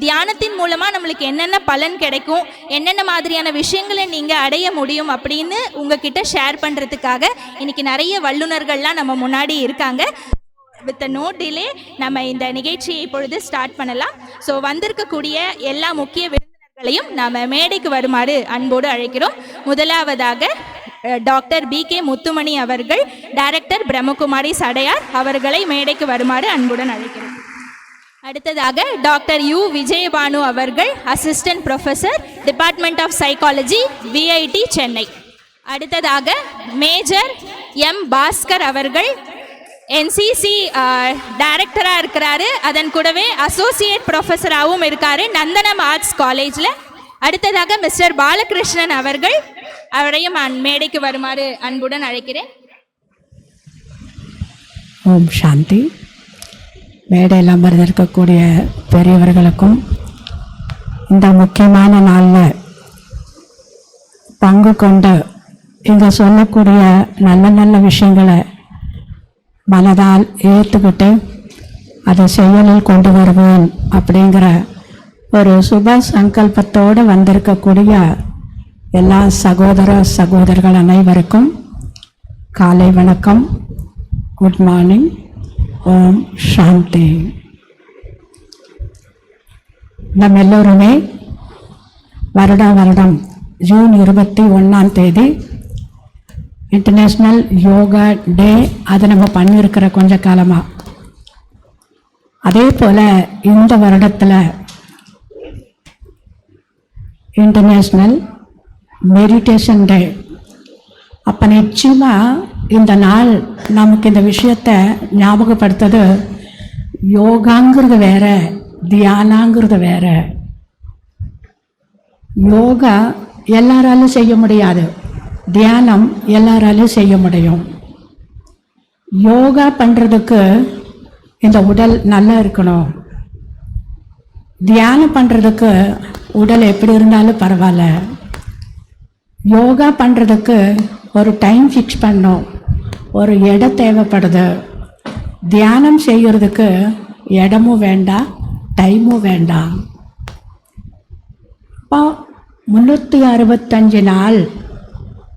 தியானத்தின் மூலமாக நம்மளுக்கு என்னென்ன பலன் கிடைக்கும், என்னென்ன மாதிரியான விஷயங்களை நீங்கள் அடைய முடியும் அப்படின்னு உங்ககிட்ட ஷேர் பண்ணுறதுக்காக இன்னைக்கு நிறைய வல்லுநர்கள்லாம் நம்ம முன்னாடி இருக்காங்க. வித் நோ டிலே நம்ம இந்த நிகழ்ச்சியை இப்பொழுது ஸ்டார்ட் பண்ணலாம். ஸோ வந்திருக்கக்கூடிய எல்லா முக்கிய விருந்தினர்களையும் நாம் மேடைக்கு வருமாறு அன்போடு அழைக்கிறோம். முதலாவதாக டாக்டர் BK முத்துமணி அவர்கள், டைரக்டர் பிரம்மகுமாரிஸ் அடையார் அவர்களை மேடைக்கு வருமாறு அன்புடன் அழைக்கிறோம். அடுத்ததாக டாக்டர் U விஜயபானு அவர்கள், assistant professor, department of psychology, VIT Chennai. அடுத்ததாக மேஜர் M பாஸ்கர் அவர்கள், NCC டைரக்டராக இருக்கிறாரு, அதன் கூடவே அசோசியேட் ப்ரொஃபஸராகவும் இருக்காரு நந்தனம் ஆர்ட்ஸ் காலேஜில். அடுத்ததாக மிஸ்டர் பாலகிருஷ்ணன் அவர்கள், அவரையும் மேடைக்கு வருமாறு அன்புடன் அழைக்கிறேன். ஓம் சாந்தி. மேடையில் அமர்ந்திருக்கக்கூடிய பெரியவர்களுக்கும் இந்த முக்கியமான நாளில் பங்கு கொண்டு இங்கே சொல்லக்கூடிய நல்ல நல்ல விஷயங்களை மனதால் ஏற்றுக்கிட்டு அதை செயலில் கொண்டு வருவேன் அப்படிங்கிற ஒரு சுப சங்கல்பத்தோடு வந்திருக்கக்கூடிய எல்லா சகோதர சகோதரர்கள் அனைவருக்கும் காலை வணக்கம், குட் மார்னிங், ஓம் சாந்தி. நம்ம எல்லோருமே வருடம் ஜூன் 21 இன்டர்நேஷ்னல் யோகா டே அதை நம்ம பண்ணியிருக்கிற கொஞ்ச காலமாக. அதே போல் இந்த வருடத்தில் இன்டர்நேஷ்னல் மெடிடேஷன் டே. அப்போ நிச்சயமாக இந்த நாள் நமக்கு இந்த விஷயத்தை ஞாபகப்படுத்துறது, யோகாங்கிறது வேற, தியானாங்கிறது வேற. யோகா எல்லாராலும் செய்ய முடியாது, தியானம் எல்லாராலும் செய்ய முடியும். யோகா பண்ணுறதுக்கு இந்த உடல் நல்லா இருக்கணும், தியானம் பண்ணுறதுக்கு உடல் எப்படி இருந்தாலும் பரவாயில்ல. யோகா பண்ணுறதுக்கு ஒரு டைம் ஃபிக்ஸ் பண்ணணும், ஒரு இடம் தேவைப்படுது. தியானம் செய்கிறதுக்கு இடமும் வேண்டாம், டைமும் வேண்டாம். இப்போ 365 நாள்,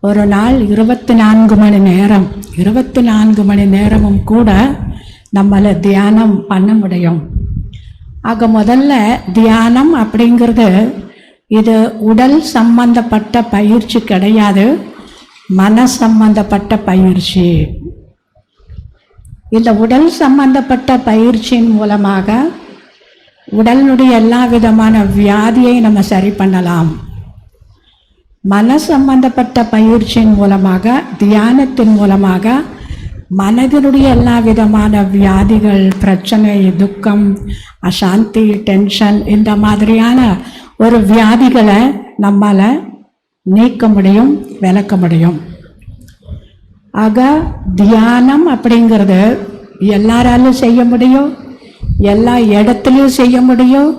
ஒரு நாள் 24 மணி நேரம், 24 மணி நேரமும் கூட நம்மளை தியானம் பண்ண முடியும். ஆக முதல்ல தியானம் அப்படிங்கிறது இது உடல் சம்பந்தப்பட்ட பயிற்சி கிடையாது, மன சம்பந்தப்பட்ட பயிற்சி. இந்த உடல் சம்பந்தப்பட்ட பயிற்சியின் மூலமாக உடலினுடைய எல்லா விதமான வியாதியை நம்ம சரி பண்ணலாம். மன சம்பந்தப்பட்ட பயிற்சியின் மூலமாக, தியானத்தின் மூலமாக மனதினுடைய எல்லா விதமான வியாதிகள், பிரச்சனை, துக்கம், அசாந்தி, டென்ஷன், இந்த மாதிரியான ஒரு வியாதிகளை நம்மால் நீக்க முடியும், விளக்க முடியும். ஆக தியானம் அப்படிங்கிறது எல்லாராலும் செய்ய முடியும், எல்லா இடத்துலையும் செய்ய முடியும்,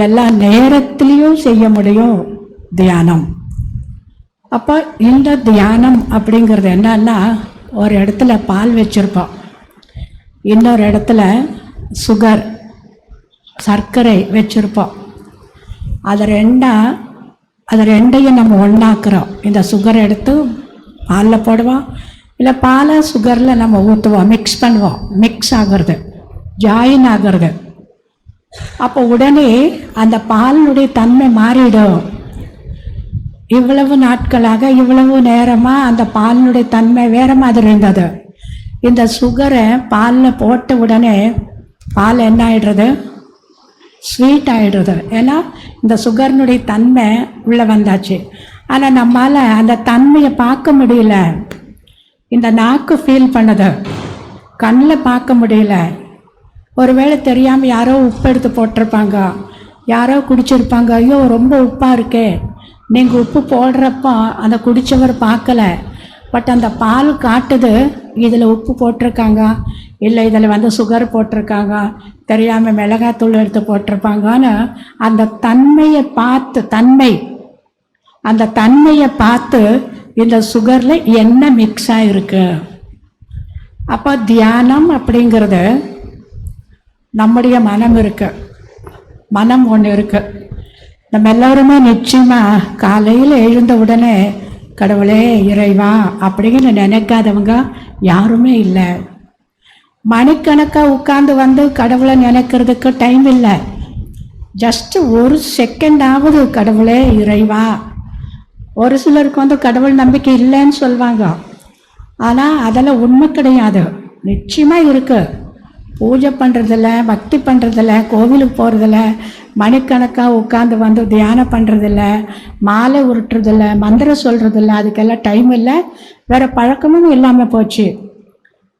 எல்லா நேரத்துலேயும் செய்ய முடியும் தியானம். அப்போ இந்த தியானம் அப்படிங்கிறது என்னன்னா, ஒரு இடத்துல பால் வச்சுருப்போம், இன்னொரு இடத்துல சுகர், சர்க்கரை வச்சுருப்போம். அது ரெண்டையும் நம்ம ஒன்றாக்குறோம். இந்த சுகரை எடுத்து பாலில் போடுவோம், இல்லை பாலை சுகரில் நம்ம ஊற்றுவோம், மிக்ஸ் பண்ணுவோம். மிக்ஸ் ஆகிறது, ஜாயின் ஆகிறது. அப்போ உடனே அந்த பாலினுடைய தன்மை மாறிடும். இவ்வளவு நாட்களாக, இவ்வளவு நேரமாக அந்த பாலினுடைய தன்மை வேறு மாதிரி இருந்தது. இந்த சுகரை பாலில் போட்ட உடனே பால் என்ன ஆகிடுறது, ஸ்வீட் ஆகிடுறது. ஏன்னா இந்த சுகர்னுடைய தன்மை உள்ளே வந்தாச்சு. ஆனால் நம்மால் அந்த தன்மையை பார்க்க முடியல. இந்த நாக்கு ஃபீல் பண்ணுது, கண்ணில் பார்க்க முடியல. ஒருவேளை தெரியாமல் யாரோ உப்பு எடுத்து போட்டிருப்பாங்க, யாரோ குடிச்சிருப்பாங்க, ஐயோ ரொம்ப உப்பாக இருக்கே. நீங்கள் உப்பு போடுறப்போ அந்த குடித்தவர் பார்க்கல, பட் அந்த பால் காட்டுது இதில் உப்பு போட்டிருக்காங்க, இல்லை இதில் சுகர் போட்டிருக்காங்க, தெரியாமல் மிளகாத்தூள் எடுத்து போட்டிருப்பாங்கன்னு அந்த தன்மையை பார்த்து இந்த சுகரில் என்ன மிக்ஸ் ஆகிருக்கு. அப்போ தியானம் அப்படிங்கிறது நம்முடைய மனம் இருக்கு, மனம் ஒன்று இருக்கு. நம்ம எல்லோருமே நிச்சயமாக காலையில் எழுந்த உடனே கடவுளே இறைவா அப்படின்னு நினைக்காதவங்க யாருமே இல்லை. மணிக்கணக்காக உட்கார்ந்து வந்து கடவுளை நினைக்கிறதுக்கு டைம் இல்லை. ஜஸ்ட் ஒரு செகண்டாவது கடவுளே இறைவா. ஒரு சிலருக்கு வந்து கடவுள் நம்பிக்கை இல்லைன்னு சொல்லுவாங்க. ஆனால் அதெல்லாம் உண்மை கிடையாது, நிச்சயமாக இருக்குது. பூஜை பண்ணுறதில்ல, பக்தி பண்ணுறதில்ல, கோவிலுக்கு போகிறதில்ல, மணிக்கணக்காக உட்காந்து வந்து தியானம் பண்ணுறதில்ல, மாலை உருட்டுறதில்ல, மந்திரம் சொல்கிறதில்ல, அதுக்கெல்லாம் டைம் இல்லை, வேறு பழக்கமும் இல்லாமல் போச்சு.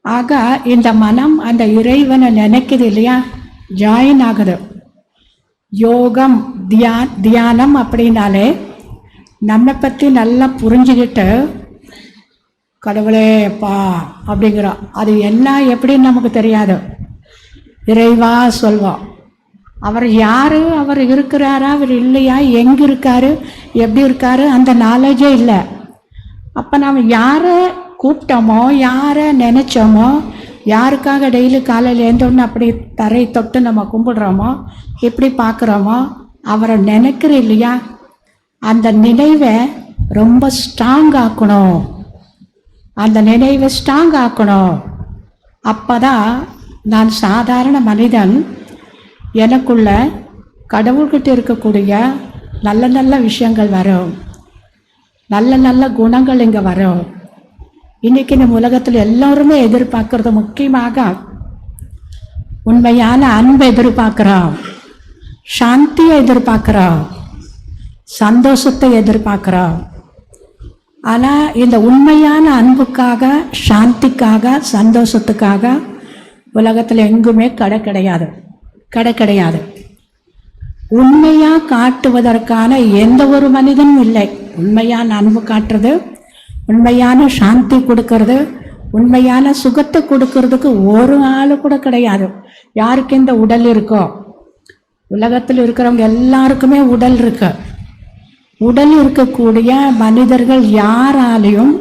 ஆக இந்த மனம் அந்த இறைவனை நினைக்குது இல்லையா, ஜாயின் ஆகுது. யோகம் தியானம் அப்படின்னாலே நம்மை பற்றி நல்லா புரிஞ்சுக்கிட்டு கடவுளேப்பா அப்படிங்கிறோம். அது என்ன எப்படின்னு நமக்கு தெரியாது. இறைவா சொல்வோம். அவர் யார், அவர் இருக்கிறாரா, அவர் இல்லையா, எங்கே இருக்காரு, எப்படி இருக்காரு, அந்த நாலேஜே இல்லை. அப்போ நாம் யாரை கூப்பிட்டோமோ, யாரை நினச்சோமோ, யாருக்காக டெய்லி காலையில் எழுந்தோன்னு அப்படி தரை தொட்டு நம்ம கும்பிடுறோமோ, எப்படி பார்க்குறோமோ, அவரை நினைக்கிற இல்லையா, அந்த நினைவை ரொம்ப ஸ்ட்ராங் ஆக்கணும். அந்த நினைவை ஸ்ட்ராங் ஆக்கணும். அப்போ தான் நான் சாதாரண மனிதன், எனக்குள்ள கடவுள்கிட்ட இருக்கக்கூடிய நல்ல நல்ல விஷயங்கள் வரும், நல்ல நல்ல குணங்கள் இங்கே வரும். இன்றைக்கி நம்ம உலகத்தில் எல்லோருமே எதிர்பார்க்கறது முக்கியமாக உண்மையான அன்பை எதிர்பார்க்குறோம், சாந்தியை எதிர்பார்க்குறோம், சந்தோஷத்தை எதிர்பார்க்குறோம். ஆனால் இந்த உண்மையான அன்புக்காக, சாந்திக்காக, சந்தோஷத்துக்காக உலகத்தில் எங்குமே கடை கிடையாது. உண்மையாக காட்டுவதற்கான எந்த ஒரு மனிதனும் இல்லை. உண்மையான அன்பு காட்டுறது, உண்மையான சாந்தி கொடுக்கறது, உண்மையான சுகத்தை கொடுக்கறதுக்கு ஒரு ஆள் கூட கிடையாது. யாருக்கு இந்த உடல் இருக்கோ, உலகத்தில் இருக்கிறவங்க எல்லாருக்குமே உடல் இருக்கு. உடல் இருக்கக்கூடிய மனிதர்கள் யாராலையும்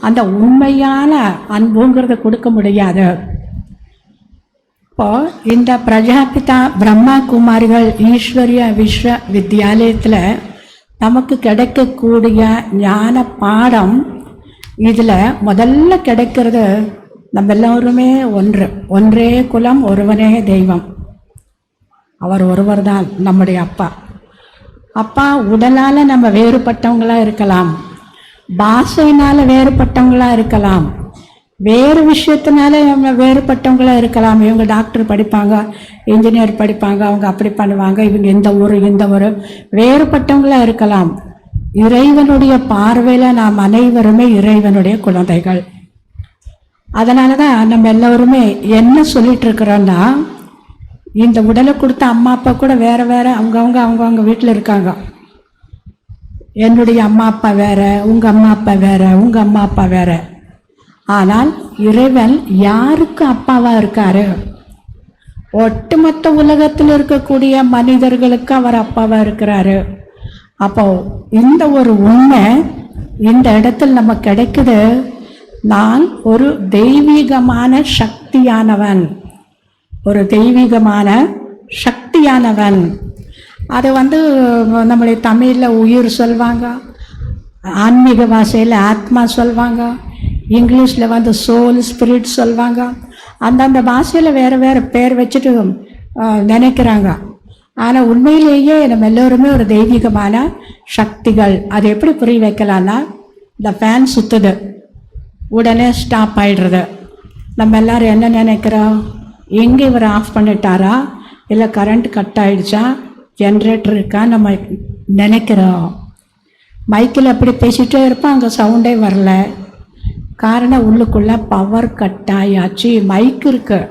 அந்த உண்மையான அன்புங்கிறத கொடுக்க முடியாது. இப்போ இந்த பிரஜாபிதா பிரம்மா குமாரிகள் ஈஸ்வரிய விஸ்வ வித்யாலயத்தில் நமக்கு கிடைக்கக்கூடிய ஞான பாடம், இதில் முதல்ல கிடைக்கிறது நம்ம எல்லோருமே ஒன்றே குலம், ஒருவனே தெய்வம். அவர் ஒருவர் தான் நம்முடைய அப்பா. உடலால் நம்ம வேறுபட்டவங்களாக இருக்கலாம், பாஷையினால் வேறுபட்டவங்களாக இருக்கலாம், வேறு விஷயத்தினால நம்ம வேறுபட்டவங்களாக இருக்கலாம். இவங்க டாக்டர் படிப்பாங்க, இன்ஜினியர் படிப்பாங்க, அவங்க அப்படி பண்ணுவாங்க, இவங்க இந்த ஊர் வேறுபட்டவங்களாக இருக்கலாம். இறைவனுடைய பார்வையில் நாம் அனைவருமே இறைவனுடைய குழந்தைகள். அதனால தான் நம்ம எல்லோருமே என்ன சொல்லிட்டு இருக்கிறோன்னா, இந்த உடலை கொடுத்த அம்மா அப்பா கூட வேறு அவங்கவுங்க வீட்டில் இருக்காங்க. என்னுடைய அம்மா அப்பா வேறு, உங்கள் அம்மா அப்பா வேறு, உங்கள் அம்மா அப்பா வேறு. ஆனால் இறைவன் யாருக்கு அப்பாவாக இருக்காரு? ஒட்டுமொத்த உலகத்தில் இருக்கக்கூடிய மனிதர்களுக்கு அவர் அப்பாவாக இருக்கிறாரு. அப்போ இந்த ஒரு உண்மை இந்த இடத்துல நம்ம கிடைக்குது. நான் ஒரு தெய்வீகமான சக்தியானவன், ஒரு தெய்வீகமான சக்தியானவன். அது நம்முடைய தமிழில் உயிர் சொல்வாங்க, ஆன்மீக பாஷையில் ஆத்மா சொல்வாங்க, இங்கிலீஷில் சோல், ஸ்பிரிட் சொல்வாங்க. அந்தந்த பாஷையில் வேறு வேறு பேர் வச்சுட்டு நினைக்கிறாங்க. ஆனால் உண்மையிலேயே நம்ம எல்லோருமே ஒரு தெய்வீகமான சக்திகள். அது எப்படி புரிய வைக்கலான்னா, இந்த ஃபேன் சுற்றுது, உடனே ஸ்டாப் ஆகிடுறது. நம்ம எல்லோரும் என்ன நினைக்கிறோம், எங்கே இவர் ஆஃப் பண்ணிட்டாரா, இல்லை கரண்ட் கட் ஆகிடுச்சா, ஜென்ரேட்டர் இருக்கா நம்ம நினைக்கிறோம். மைக்கில் அப்படி பேசிகிட்டே இருப்போம், அங்கே சவுண்டே வரல. காரணம் உள்ளுக்குள்ளே பவர் கட் ஆயாச்சு. மைக் இருக்குது,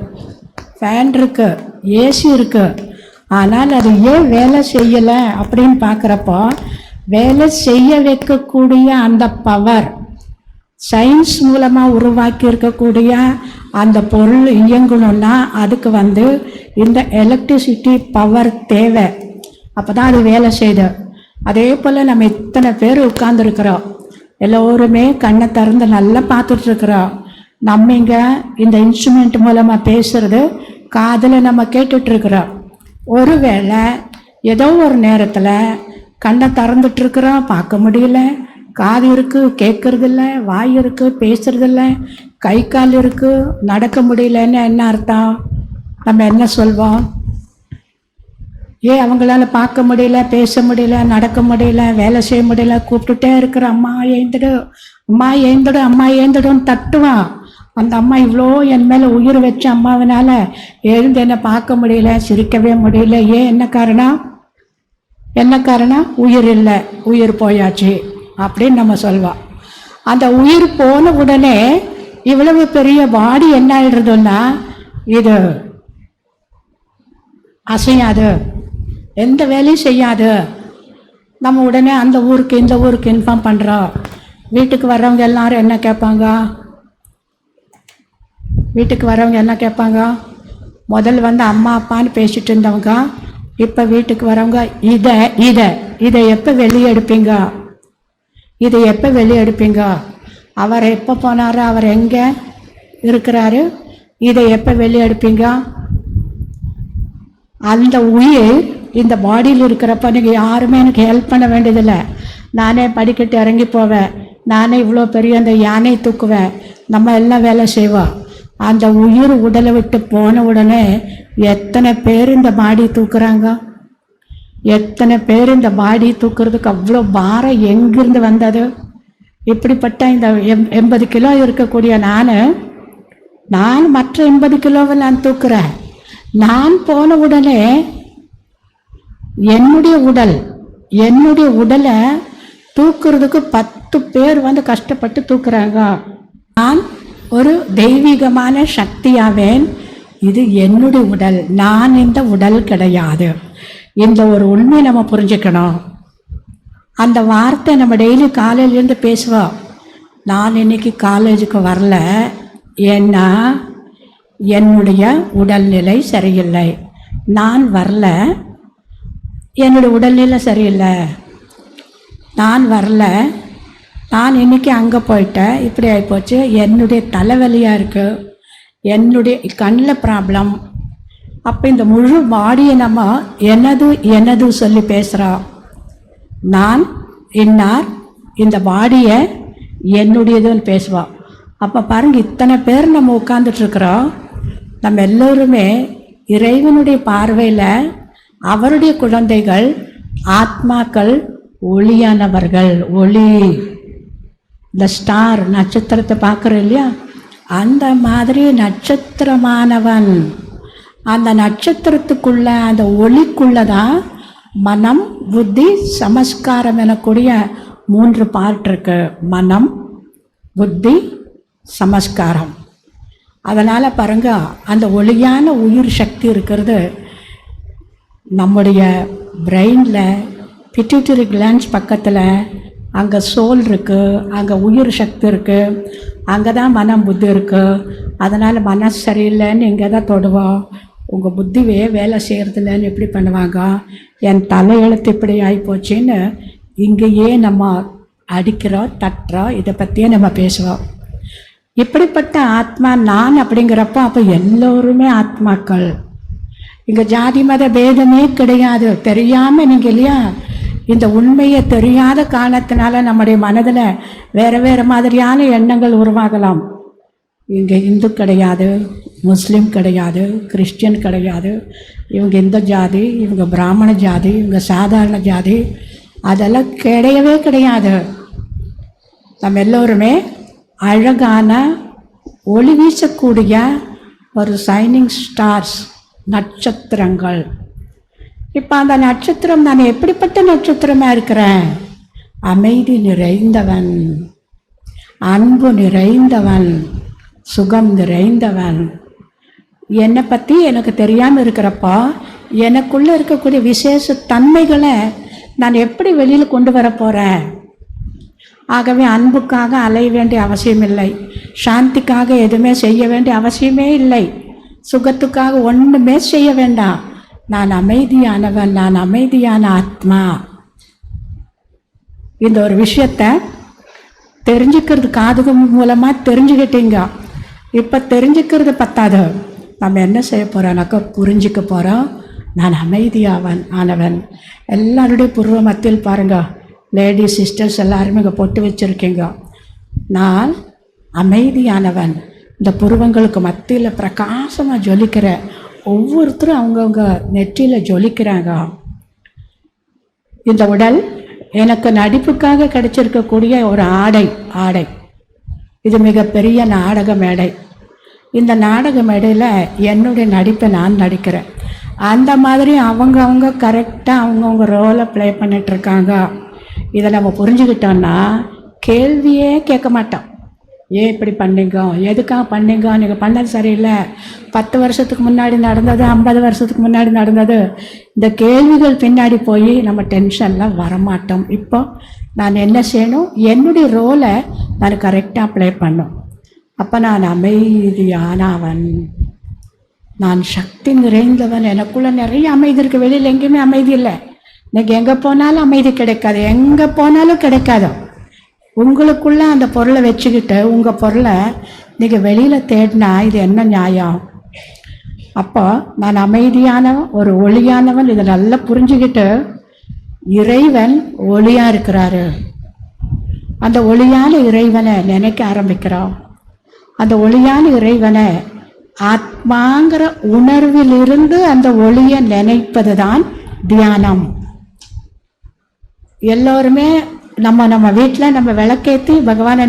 ஃபேன் இருக்குது, ஏசி இருக்குது. ஆனால் அது ஏன் வேலை செய்யலை அப்படின்னு பார்க்குறப்போ, வேலை செய்ய வைக்கக்கூடிய அந்த பவர், சயின்ஸ் மூலமாக உருவாக்கி இருக்கக்கூடிய அந்த பொருள் இயங்கணும்னா அதுக்கு இந்த எலக்ட்ரிசிட்டி பவர் தேவை. அப்போ தான் அது வேலை செய்யுது. அதே போல் நம்ம இத்தனை பேர் உட்கார்ந்துருக்குறோம், எல்லோருமே கண்ணை திறந்து நல்லா பார்த்துட்ருக்குறோம். நம்ம இங்கே இந்த இன்ஸ்ட்ருமெண்ட் மூலமாக பேசுகிறது காதில் நம்ம கேட்டுட்ருக்குறோம். ஒருவேளை ஏதோ ஒரு நேரத்தில் கண்ணை திறந்துட்டுருக்குறோம், பார்க்க முடியல, காது இருக்குது கேட்கறதில்ல, வாய் இருக்குது பேசுறதில்ல, கை கால் இருக்குது நடக்க முடியலன்னு என்ன அர்த்தம்? நம்ம என்ன சொல்வோம்? அவங்களால பார்க்க முடியல, பேச முடியல, நடக்க முடியல, வேலை செய்ய முடியல, கூப்பிட்டுட்டே இருக்கிற அம்மா ஏந்திடு, அம்மா ஏந்திடு, அம்மா ஏந்திடுன்னு தட்டுவான். அந்த அம்மா இவ்வளோ என் மேலே உயிர் வச்ச அம்மாவினால எழுந்து என்னை பார்க்க முடியல, சிரிக்கவே முடியல. என்ன காரணம்? என்ன காரணம்? உயிர் இல்லை, உயிர் போயாச்சு அப்படின்னு நம்ம சொல்வோம். அந்த உயிர் போன உடனே இவ்வளவு பெரிய பாடி என்ன ஆயிடுறதுன்னா, இது அசையாது, எந்த வேலையும் செய்யாது. நம்ம உடனே அந்த ஊருக்கு இந்த ஊருக்கு இன்ஃபார்ம் பண்ணுறோம். வீட்டுக்கு வர்றவங்க எல்லாரும் என்ன கேட்பாங்க? வீட்டுக்கு வர்றவங்க என்ன கேட்பாங்க? முதல்ல வந்து அம்மா அப்பான்னு பேசிட்டு இருந்தவங்க இப்போ வீட்டுக்கு வரவங்க இதை இதை இதை எப்போ வெளியே எடுப்பீங்க, இதை எப்போ வெளியே எடுப்பீங்க, அவர் எப்போ போனார், அவர் எங்கே இருக்கிறாரு, இதை எப்போ வெளியே எடுப்பீங்க. அந்த உயிர் இந்த பாடியில் இருக்கிறப்ப நீங்கள் யாருமே எனக்கு ஹெல்ப் பண்ண வேண்டியதில்லை. நானே படிக்கட்டு இறங்கி போவேன், நானே இவ்வளோ பெரிய அந்த யானை தூக்குவேன், நம்ம எல்லாம் வேலை செய்வோம். அந்த உயிர் உடலை விட்டு போன உடனே எத்தனை பேர் இந்த பாடி தூக்குறாங்க? எத்தனை பேர் இந்த பாடி தூக்குறதுக்கு அவ்வளோ பாரம் எங்கிருந்து வந்தது? இப்படிப்பட்ட இந்த 80 கிலோ இருக்கக்கூடிய நான் மற்ற 80 கிலோவை நான் தூக்குறேன். நான் போன உடனே என்னுடைய உடலை தூக்குறதுக்கு 10 பேர் வந்து கஷ்டப்பட்டு தூக்குறாங்க. நான் ஒரு தெய்வீகமான சக்தியாவேன். இது என்னுடைய உடல், நான் இந்த உடல் கிடையாது. இந்த ஒரு உண்மையை நம்ம புரிஞ்சுக்கணும். அந்த வார்த்தை நம்ம டெய்லி காலையிலேருந்து பேசுவோம். நான் இன்னைக்கு காலேஜுக்கு வரல, ஏன்னா என்னுடைய உடல்நிலை சரியில்லை. நான் வரல, என்னுடைய உடல்நிலை சரியில்லை. நான் வரல, நான் இன்றைக்கி அங்கே போயிட்டேன், இப்படி ஆகிப்போச்சு, என்னுடைய தலைவலியாக இருக்குது, என்னுடைய கண்ணில் ப்ராப்ளம். அப்போ இந்த முழு பாடியை நம்ம எனது சொல்லி பேசுகிறோம். நான் இன்னார், இந்த பாடியை என்னுடையதுன்னு பேசுவோம். அப்போ பாருங்கள், இத்தனை பேர் நம்ம உட்காந்துட்ருக்குறோம். நம்ம எல்லோருமே இறைவனுடைய பார்வையில் அவருடைய குழந்தைகள், ஆத்மாக்கள், ஒளியானவர்கள். ஒளி, இந்த ஸ்டார் நட்சத்திரத்தை பார்க்குறோம் இல்லையா, அந்த மாதிரி நட்சத்திரமானவன். அந்த நட்சத்திரத்துக்குள்ள, அந்த ஒளிக்குள்ளே தான் மனம், புத்தி, சமஸ்காரம் எனக்கூடிய 3 பார்ட் இருக்கு. மனம், புத்தி, சமஸ்காரம். அதனால் பாருங்க, அந்த ஒளியான உயிர் சக்தி இருக்கிறது நம்முடைய பிரெயினில், பிட்யூட்டரி கிளான்ஸ் பக்கத்தில். அங்கே சோல் இருக்குது, அங்கே உயிர் சக்தி இருக்குது, அங்கே தான் மனம், புத்தி இருக்குது. அதனால் மனசு சரியில்லைன்னு இங்கே தான் தொடுவோம். உங்கள் புத்திவே வேலை செய்கிறதில்லன்னு எப்படி பண்ணுவாங்க? என் தலையெழுத்து இப்படி ஆகிப்போச்சின்னு இங்கேயே நம்ம அடிக்கிறோம், தட்டுறோம். இதை பற்றியே நம்ம பேசுவோம். இப்படிப்பட்ட ஆத்மா நான் அப்படிங்கிறப்ப அப்போ எல்லோருமே ஆத்மாக்கள். இங்கே ஜாதி மத பேதமே கிடையாது. தெரியாமல் நீங்கள் இல்லையா, இந்த உண்மையை தெரியாத காரணத்தினால நம்முடைய மனதில் வேறு மாதிரியான எண்ணங்கள் உருவாகலாம். இங்கே இந்து கிடையாது, முஸ்லீம் கிடையாது, கிறிஸ்டியன் கிடையாது, இவங்க இந்த ஜாதி, இவங்க பிராமண ஜாதி, இவங்க சாதாரண ஜாதி, அதெல்லாம் கிடையவே கிடையாது. நம்ம எல்லோருமே அழகான ஒளி வீசக்கூடிய ஒரு சைனிங் ஸ்டார்ஸ், நட்சத்திரங்கள். இப்போ அந்த நட்சத்திரம், நான் எப்படிப்பட்ட நட்சத்திரமாக இருக்கிறேன்? அமைதி நிறைந்தவன், அன்பு நிறைந்தவன், சுகம் நிறைந்தவன். என்னை பற்றி எனக்கு தெரியாமல் இருக்கிறப்போ எனக்குள்ளே இருக்கக்கூடிய விசேஷ தன்மைகளை நான் எப்படி வெளியில் கொண்டு வர போகிறேன்? ஆகவே அன்புக்காக அலைய வேண்டிய அவசியம் இல்லை, சாந்திக்காக எதுவுமே செய்ய வேண்டிய அவசியமே இல்லை, சுகத்துக்காக ஒன்றுமே செய்ய வேண்டாம். நான் அமைதியானவன், நான் அமைதியான ஆத்மா. இந்த ஒரு விஷயத்தை தெரிஞ்சுக்கிறது காது மூலமாக தெரிஞ்சுக்கிட்டீங்க. இப்போ தெரிஞ்சுக்கிறது பத்தாது, நம்ம என்ன செய்ய போகிறோம்னாக்கா புரிஞ்சிக்க போகிறோம், நான் ஆனவன். எல்லாருடைய புருவ மத்தியில் பாருங்க, லேடிஸ் சிஸ்டர்ஸ் எல்லாருமே இங்கே பொட்டு வச்சுருக்கீங்க. நான் அமைதியானவன். இந்த புருவங்களுக்கு மத்தியில் பிரகாசமாக ஜொலிக்கிற ஒவ்வொருத்தரும் அவங்கவுங்க நெற்றியில் ஜொலிக்கிறாங்க. இந்த உடல் எனக்கு நடிப்புக்காக கிடைச்சிருக்கக்கூடிய ஒரு ஆடை. இது மிகப்பெரிய நாடக மேடை. இந்த நாடக மேடையில் என்னுடைய நடிப்பை நான் நடிக்கிறேன். அந்த மாதிரி அவங்கவுங்க கரெக்டாக அவங்கவுங்க ரோலை ப்ளே பண்ணிகிட்ருக்காங்க. இதை நம்ம புரிஞ்சுக்கிட்டோன்னா கேள்வியே கேட்க மாட்டோம். ஏன் இப்படி பண்ணீங்க, எதுக்காக பண்ணீங்க, நீங்கள் பண்ணது சரியில்லை, 10 வருஷத்துக்கு முன்னாடி நடந்தது, 50 வருஷத்துக்கு முன்னாடி நடந்தது, இந்த கேள்விகள் பின்னாடி போய் நம்ம டென்ஷனில் வரமாட்டோம். இப்போ நான் என்ன செய்யணும், என்னுடைய ரோலை நான் கரெக்டாக ப்ளே பண்ணும். அப்போ நான் அமைதியானவன், நான் சக்தி நிறைந்தவன். எனக்குள்ளே நிறைய அமைதி இருக்குது. வெளியில் எங்கேயுமே அமைதி இல்லை. எனக்கு எங்கே போனாலும் அமைதி கிடைக்காது, எங்கே போனாலும் கிடைக்காது. உங்களுக்குள்ளே அந்த பொருளை வச்சுக்கிட்டு உங்கள் பொருளை நீங்கள் வெளியில் தேடினா இது என்ன நியாயம்? அப்போ நான் அமைதியானவன், ஒரு ஒளியானவன். இதை நல்லா புரிஞ்சுக்கிட்டு இறைவன் ஒளியாக இருக்கிறாரு. அந்த ஒளியான இறைவனை நினைக்க ஆரம்பிக்கிறோம். அந்த ஒளியான இறைவனை ஆத்மாங்கிற உணர்விலிருந்து அந்த ஒளியை நினைப்பது தான் தியானம். எல்லோருமே நம்ம வீட்டில் நம்ம விளக்கேற்றி பகவானை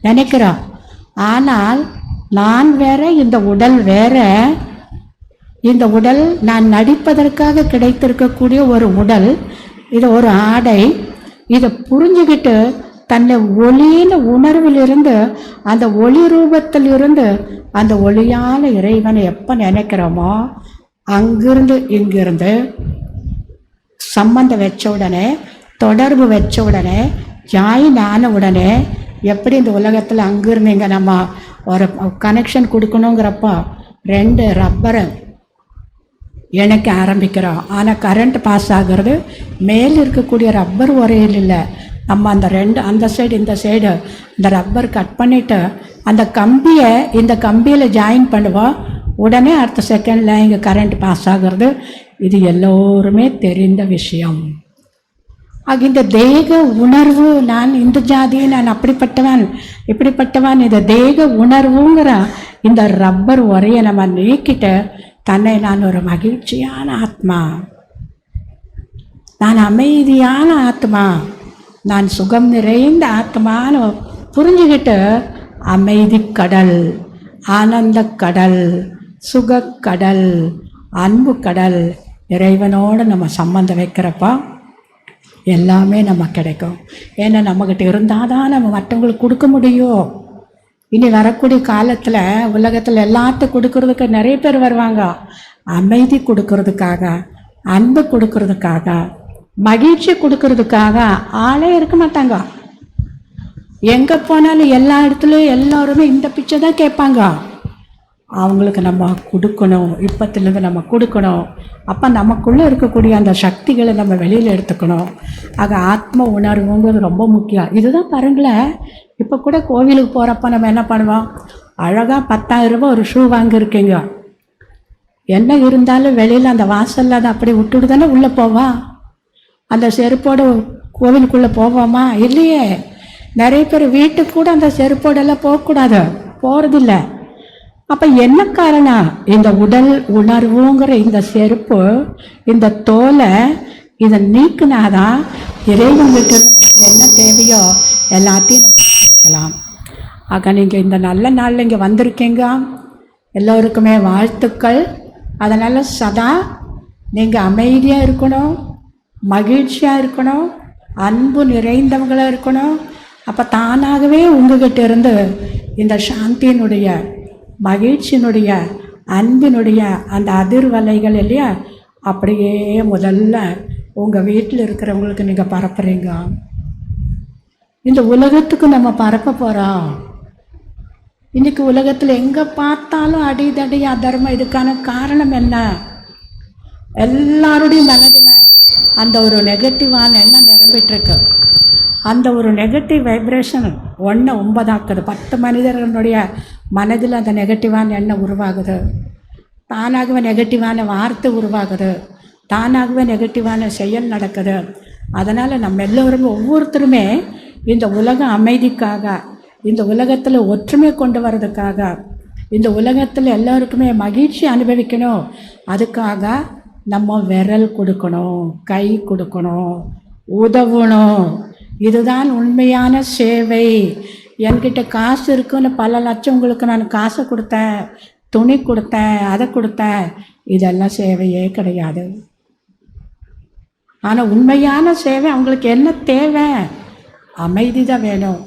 நினைக்கிறோம். ஆனால் நான் வேற, இந்த உடல் வேற. இந்த உடல் நான் நடிப்பதற்காக கிடைத்திருக்கக்கூடிய ஒரு உடல், இது ஒரு ஆடை. இதை புரிஞ்சுக்கிட்டு தன்னை ஒளியின் உணர்விலிருந்து, அந்த ஒளி ரூபத்திலிருந்து அந்த ஒளியான இறைவனை எப்போ நினைக்கிறோமோ அங்கிருந்து இங்கிருந்து சம்பந்தம் வச்ச உடனே, தொடர்பு வச்ச உடனே, ஜாயின் ஆன உடனே, எப்படி இந்த உலகத்தில் அங்கிருந்து இங்கே நம்ம ஒரு கனெக்ஷன் கொடுக்கணுங்கிறப்போ 2 ரப்பரை இணைக்க ஆரம்பிக்கிறோம். ஆனால் கரண்ட் பாஸ் ஆகிறது மேல் இருக்கக்கூடிய ரப்பர் உரையில் இல்லை. நம்ம அந்த 2 அந்த சைடு இந்த சைடு இந்த ரப்பர் கட் பண்ணிவிட்டு அந்த கம்பியை இந்த கம்பியில் ஜாயின் பண்ணுவோம். உடனே அடுத்த செகண்டில் இங்கே கரண்ட் பாஸ் ஆகிறது. இது எல்லோருமே தெரிந்த விஷயம். இந்த தேக உணர்வு, நான் இந்த ஜாதி, நான் அப்படிப்பட்டவன் இப்படிப்பட்டவன், இந்த தேக உணர்வுங்கிற இந்த ரப்பர் உரையை நம்ம நீக்கிட்டு தன்னை நான் ஒரு மகிழ்ச்சியான ஆத்மா, நான் அமைதியான ஆத்மா, நான் சுகம் நிறைந்த ஆத்மான்னு புரிஞ்சுக்கிட்டு அமைதி கடல், ஆனந்த கடல், சுகக்கடல், அன்பு கடல், இறைவனோடு நம்ம சம்பந்தம் வைக்கிறப்போ எல்லாமே நம்ம கிடைக்கும். ஏன்னா நம்மக்கிட்ட இருந்தால் தான் நம்ம மற்றவங்களுக்கு கொடுக்க முடியும். இனி வரக்கூடிய காலத்தில் உலகத்தில் எல்லாத்தையும் கொடுக்கறதுக்கு நிறைய பேர் வருவாங்க. அமைதி கொடுக்கறதுக்காக, அன்பு கொடுக்கறதுக்காக, மகிழ்ச்சி கொடுக்கறதுக்காக ஆளே இருக்க மாட்டாங்க. எங்கே போனாலும் எல்லா இடத்துலையும் எல்லோருமே இந்த பிச்சை தான் கேட்பாங்க. அவங்களுக்கு நம்ம கொடுக்கணும், இப்பத்துலேருந்து நம்ம கொடுக்கணும். அப்போ நமக்குள்ளே இருக்கக்கூடிய அந்த சக்திகளை நம்ம வெளியில் எடுத்துக்கணும். ஆக ஆத்ம உணர்வுங்கிறது ரொம்ப முக்கியம். இதுதான் பாருங்களேன், இப்போ கூட கோவிலுக்கு போகிறப்ப நம்ம என்ன பண்ணுவோம், அழகாக 10,000 ரூபாய் ஒரு ஷூ வாங்கியிருக்கீங்க. என்ன இருந்தாலும் வெளியில் அந்த வாசலில் அதை அப்படி விட்டுட்டு தானே உள்ளே போவோம். அந்த செருப்போடு கோவிலுக்குள்ளே போவோமா? இல்லையே. நிறைய பேர் வீட்டுக்கு கூட அந்த செருப்போடெல்லாம் போகக்கூடாது, போகிறதில்ல. அப்போ என்ன காரணம்? இந்த உடல் உணர்வுங்கிற இந்த செருப்பு, இந்த தோலை இதை நீக்கினாதான் இறைவனுக்கு நமக்கு என்ன தேவையோ எல்லாத்தையும் நம்ம பண்ணிக்கலாம். ஆக நீங்கள் இந்த நல்ல நாளில் இங்கே வந்திருக்கீங்க, எல்லோருக்குமே வாழ்த்துக்கள். அதனால் சதா நீங்கள் அமைதியாக இருக்கணும், மகிழ்ச்சியாக இருக்கணும், அன்பு நிறைந்தவங்களாக இருக்கணும். அப்போ தானாகவே உங்ககிட்ட இருந்து இந்த சாந்தியினுடைய, மகிழ்ச்சியினுடைய, அன்பினுடைய அந்த அதிர்வலைகள் இல்லையா, அப்படியே முதல்ல உங்கள் வீட்டில் இருக்கிறவங்களுக்கு நீங்கள் பரப்புறீங்க. இந்த உலகத்துக்கு நம்ம பரப்ப போகிறோம். இன்றைக்கி உலகத்தில் எங்கே பார்த்தாலும் அடிதடி அதர்மம். இதுக்கான காரணம் என்ன? எல்லாருடைய மனதில் அந்த ஒரு நெகட்டிவான எண்ணம் நிரம்பிட்டுருக்கு. அந்த ஒரு நெகட்டிவ் வைப்ரேஷன் 9 ஆக்குது. 10 மனிதர்களுடைய மனதில் அந்த நெகட்டிவான எண்ணம் உருவாகுது. தானாகவே நெகட்டிவான வார்த்தை உருவாகுது, தானாகவே நெகட்டிவான செயல் நடக்குது. அதனால் நம்ம எல்லோருமே ஒவ்வொருத்தருமே இந்த உலக அமைதிக்காக, இந்த உலகத்தில் ஒற்றுமை கொண்டு வர்றதுக்காக, இந்த உலகத்தில் எல்லோருக்குமே மகிழ்ச்சி அனுபவிக்கணும், அதுக்காக நம்ம விரல் கொடுக்கணும், கை கொடுக்கணும், உதவணும். இதுதான் உண்மையான சேவை. என்கிட்ட காசு இருக்குன்னு பல லட்சம் உங்களுக்கு நான் காசை கொடுத்தேன், துணி கொடுத்தேன், அதை கொடுத்தேன், இதெல்லாம் சேவையே கிடையாது. ஆனால் உண்மையான சேவை அவங்களுக்கு என்ன தேவை? அமைதி தான் வேணும்,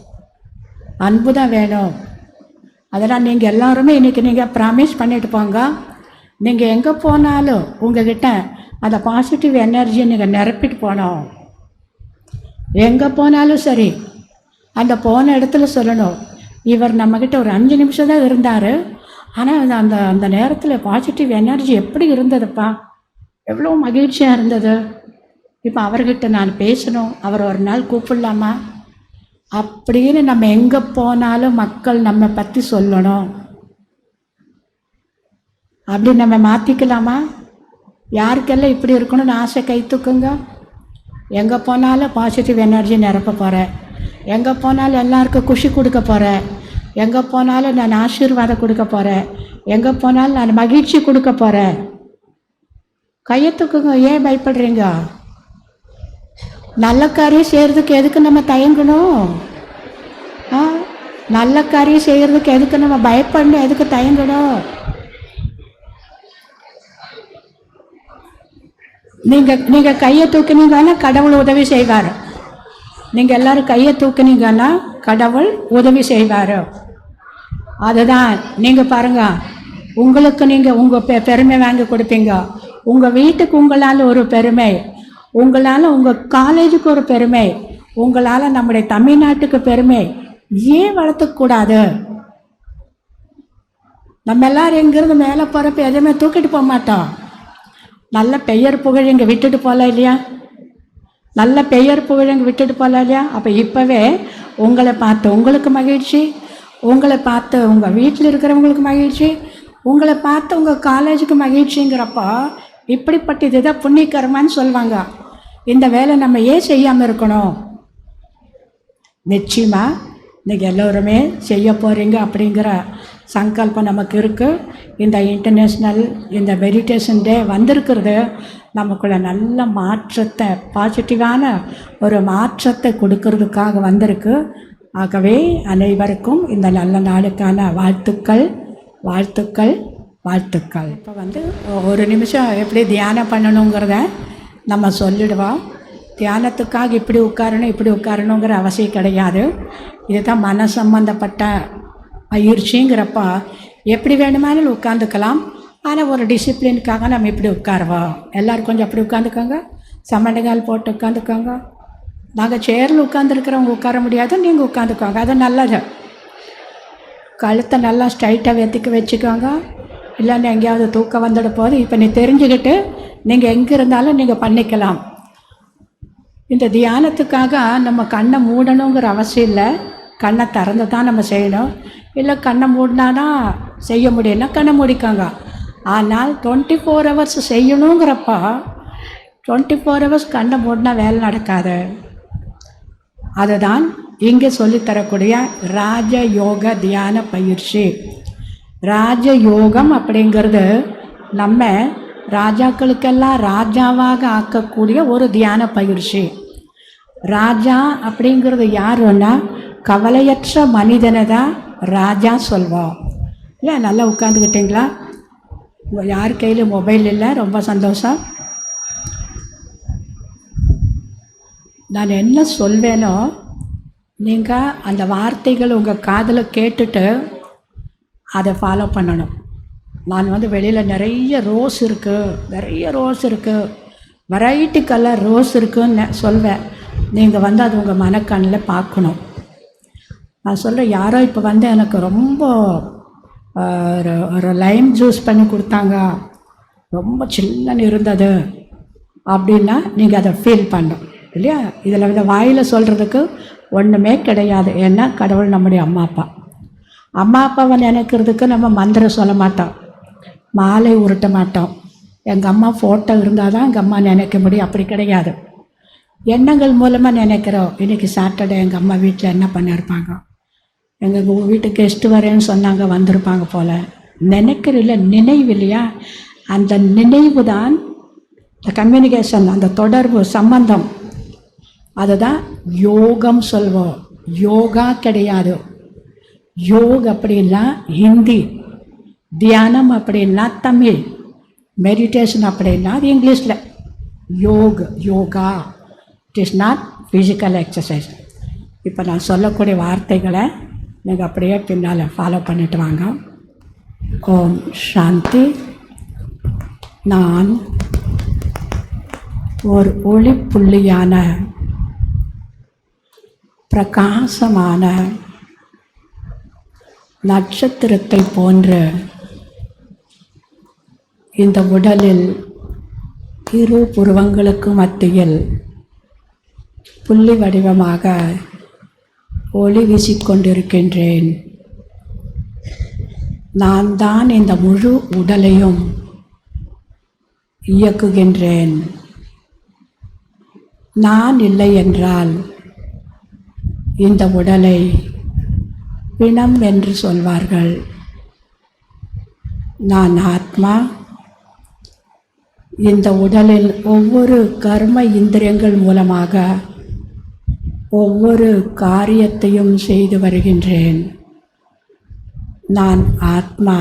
அன்பு தான் வேணும். அதெல்லாம் நீங்கள் எல்லாருமே இன்றைக்கி நீங்கள் ப்ராமிஸ் பண்ணிட்டு போங்க. நீங்கள் எங்கே போனாலும் உங்ககிட்ட அந்த பாசிட்டிவ் எனர்ஜியை நீங்கள் நிரப்பிட்டு போனோம். எங்கே போனாலும் சரி, அந்த போன இடத்துல சொல்லணும், இவர் நம்மக்கிட்ட ஒரு 5 நிமிஷம் தான் இருந்தார், ஆனால் அந்த அந்த நேரத்தில் பாசிட்டிவ் எனர்ஜி எப்படி இருந்ததுப்பா, எவ்வளோ மகிழ்ச்சியாக இருந்தது. இப்போ அவர்கிட்ட நான் பேசணும், அவர் ஒரு நாள் கூப்பிடலாமா அப்படின்னு நம்ம எங்கே போனாலும் மக்கள் நம்ம பற்றி சொல்லணும். அப்படி நம்ம மாற்றிக்கலாமா? யாருக்கெல்லாம் இப்படி இருக்கணும்னு ஆசை கை தூக்குங்க. எங்கே போனாலும் பாசிட்டிவ் எனர்ஜி நிரப்ப போகிறேன், எங்கே போனாலும் எல்லாருக்கும் குஷி கொடுக்க போகிறேன், எங்கே போனாலும் நான் ஆசீர்வாதம் கொடுக்க போகிறேன், எங்கே போனாலும் நான் மகிழ்ச்சி கொடுக்க போகிறேன். கையை தூக்குங்க. ஏன் பயப்படுறீங்க? நல்ல காரியம் செய்கிறதுக்கு எதுக்கு நம்ம தயங்கணும்? நல்ல காரியம் செய்கிறதுக்கு எதுக்கு நம்ம பயப்படணும், எதுக்கு தயங்கணும்? நீங்கள் கையை தூக்கினீங்கன்னா கடவுள் உதவி செய்வார். நீங்கள் எல்லோரும் கையை தூக்கினீங்கன்னா கடவுள் உதவி செய்வார். அதுதான் நீங்கள் பாருங்கள், உங்களுக்கு நீங்கள் உங்கள் பெருமை வாங்கி கொடுப்பீங்க, உங்கள் வீட்டுக்கு உங்களால் ஒரு பெருமை, உங்களால் உங்கள் காலேஜுக்கு ஒரு பெருமை, உங்களால் நம்முடைய தமிழ்நாட்டுக்கு பெருமை. ஏன் வளர்த்துக்கூடாது? நம்ம எல்லோரும் எங்கேருந்து மேலே போகிறப்ப எதுவுமே தூக்கிட்டு போக மாட்டோம். நல்ல பெயர் புகழ் இங்கே விட்டுட்டு போகல இல்லையா? நல்ல பெயர் புகழ் இங்கே விட்டுட்டு போகல இல்லையா? அப்போ இப்போவே உங்களை பார்த்து உங்களுக்கு மகிழ்ச்சி, உங்களை பார்த்து உங்கள் வீட்டில் இருக்கிறவங்களுக்கு மகிழ்ச்சி, உங்களை பார்த்து உங்கள் காலேஜுக்கு மகிழ்ச்சிங்கிறப்போ இப்படிப்பட்ட இதுதான் புண்ணியகரமான்னு சொல்லுவாங்க. இந்த வேலை நம்ம ஏன் செய்யாமல் இருக்கணும்? நிச்சயமாக இன்றைக்கி எல்லோருமே செய்ய போகிறீங்க அப்படிங்கிற சங்கல்பம் நமக்கு இருக்குது. இந்த இன்டர்நேஷ்னல் இந்த மெடிடேஷன் டே வந்திருக்கிறது நமக்குள்ள நல்ல மாற்றத்தை, பாசிட்டிவான ஒரு மாற்றத்தை கொடுக்கறதுக்காக வந்திருக்கு. ஆகவே அனைவருக்கும் இந்த நல்ல நாளுக்கான வாழ்த்துக்கள், வாழ்த்துக்கள், வாழ்த்துக்கள். இப்போ ஒரு நிமிஷம் எப்படி தியானம் பண்ணணுங்கிறத நம்ம சொல்லிடுவோம். தியானத்துக்காக இப்படி உட்காரணும் இப்படி உட்காரணுங்கிற அவசியம் கிடையாது. இதுதான் மன சம்பந்தப்பட்ட பயிற்சிங்கிறப்ப எப்படி வேணுமானாலும் உட்காந்துக்கலாம். ஆனால் ஒரு டிசிப்ளினுக்காக நம்ம இப்படி உட்காருவோம். எல்லோரும் கொஞ்சம் அப்படி உட்காந்துக்கோங்க, சமணங்கால் போட்டு உட்காந்துக்கோங்க. நாங்கள் சேரில் உட்காந்துருக்கிறவங்க உட்கார முடியாது, நீங்கள் உட்காந்துக்கோங்க, அது நல்லது. கழுத்தை நல்லா ஸ்ட்ரைட்டாக வெத்திக்க வச்சுக்கோங்க. இல்லைன்னு எங்கேயாவது தூக்கம் வந்துட போது இப்போ நீ தெரிஞ்சுக்கிட்டு நீங்கள் எங்கே இருந்தாலும் நீங்கள் பண்ணிக்கலாம். இந்த தியானத்துக்காக நம்ம கண்ணை மூடணுங்கிற அவசியம் இல்லை, கண்ணை திறந்து தான் நம்ம செய்யணும். இல்லை கண்ணை மூடினானா செய்ய முடியல, கண்ணை மூடிக்காங்க. ஆனால் 24 hours செய்யணுங்கிறப்ப 24 hours கண்ணை மூடினா வேலை நடக்காது. அதுதான் இங்கே சொல்லித்தரக்கூடிய ராஜயோக தியான பயிற்சி. ராஜயோகம் அப்படிங்கிறது நம்ம ராஜாக்களுக்கெல்லாம் ராஜாவாக ஆக்கக்கூடிய ஒரு தியான பயிற்சி. ராஜா அப்படிங்கிறது யாருன்னா கவலையற்ற மனிதனை தான் ராஜா சொல்வோம். இல்லை நல்லா உட்காந்துக்கிட்டிங்களா? யார் கையில் மொபைல் இல்லை, ரொம்ப சந்தோஷம். நான் என்ன சொல்வேனோ நீங்கள் அந்த வார்த்தைகள் உங்கள் காதில் கேட்டுட்டு அதை ஃபாலோ பண்ணணும். நான் வெளியில் நிறைய ரோஸ் இருக்குது, வெரைட்டி கலர் ரோஸ் இருக்குதுன்னு சொல்வேன். நீங்கள் அது உங்கள் மனக்கண்ணில் பார்க்கணும். நான் சொல்கிறேன், யாரோ இப்போ எனக்கு ரொம்ப ஒரு லைம் ஜூஸ் பண்ணி கொடுத்தாங்க, ரொம்ப சில்லுன்னு இருந்தது அப்படின்னா நீங்கள் அதை ஃபீல் பண்ணணும் இல்லையா? இதில் வாயில் சொல்கிறதுக்கு ஒன்றுமே கிடையாது. ஏன்னா கடவுள் நம்முடைய அம்மா அப்பாவை நினைக்கிறதுக்கு நம்ம மந்திரம் சொல்ல மாட்டோம். மாலை உருட்ட மாட்டோம். எங்கள் அம்மா ஃபோட்டோ இருந்தால் தான் எங்கள் அம்மா நினைக்க முடியும், அப்படி கிடையாது. எண்ணங்கள் மூலமாக நினைக்கிறோம். இன்றைக்கி சாட்டர்டே எங்கள் அம்மா வீட்டில் என்ன பண்ணியிருப்பாங்க, எங்கள் வீட்டுக்கு கெஸ்ட்டு வரேன்னு சொன்னாங்க, வந்திருப்பாங்க போல். நினைக்கிறதில்ல, நினைவு இல்லையா? அந்த நினைவு தான் இந்த கம்யூனிகேஷன், அந்த தொடர்பு சம்பந்தம், அதுதான் யோகம் சொல்வோம். யோகா கிடையாது. யோக் அப்படின்னா ஹிந்தி, தியானம் அப்படின்னா தமிழ், மெடிடேஷன் அப்படின்னா அது இங்கிலீஷில். Yoga it is not physical exercise. இப்போ நான் சொல்லக்கூடிய வார்த்தைகளை நீங்கள் அப்படியே பின்னால் ஃபாலோ பண்ணிட்டு வாங்க. ஓம் சாந்தி. நான் ஒரு ஒளி புள்ளியான பிரகாசமான நட்சத்திரத்தை போன்று இந்த உடலில் இரு புருவங்களுக்கு மத்தியில் புள்ளி வடிவமாக ஒளி வீசிக்கொண்டிருக்கின்றேன். நான் தான் இந்த முழு உடலையும் இயக்குகின்றேன். நான் இல்லை என்றால் இந்த உடலை பிணம் என்று சொல்வார்கள். நான் ஆத்மா. இந்த உடலில் ஒவ்வொரு கர்ம இந்திரியங்கள் மூலமாக ஒவ்வொரு காரியத்தையும் செய்து வருகின்றேன். நான் ஆத்மா.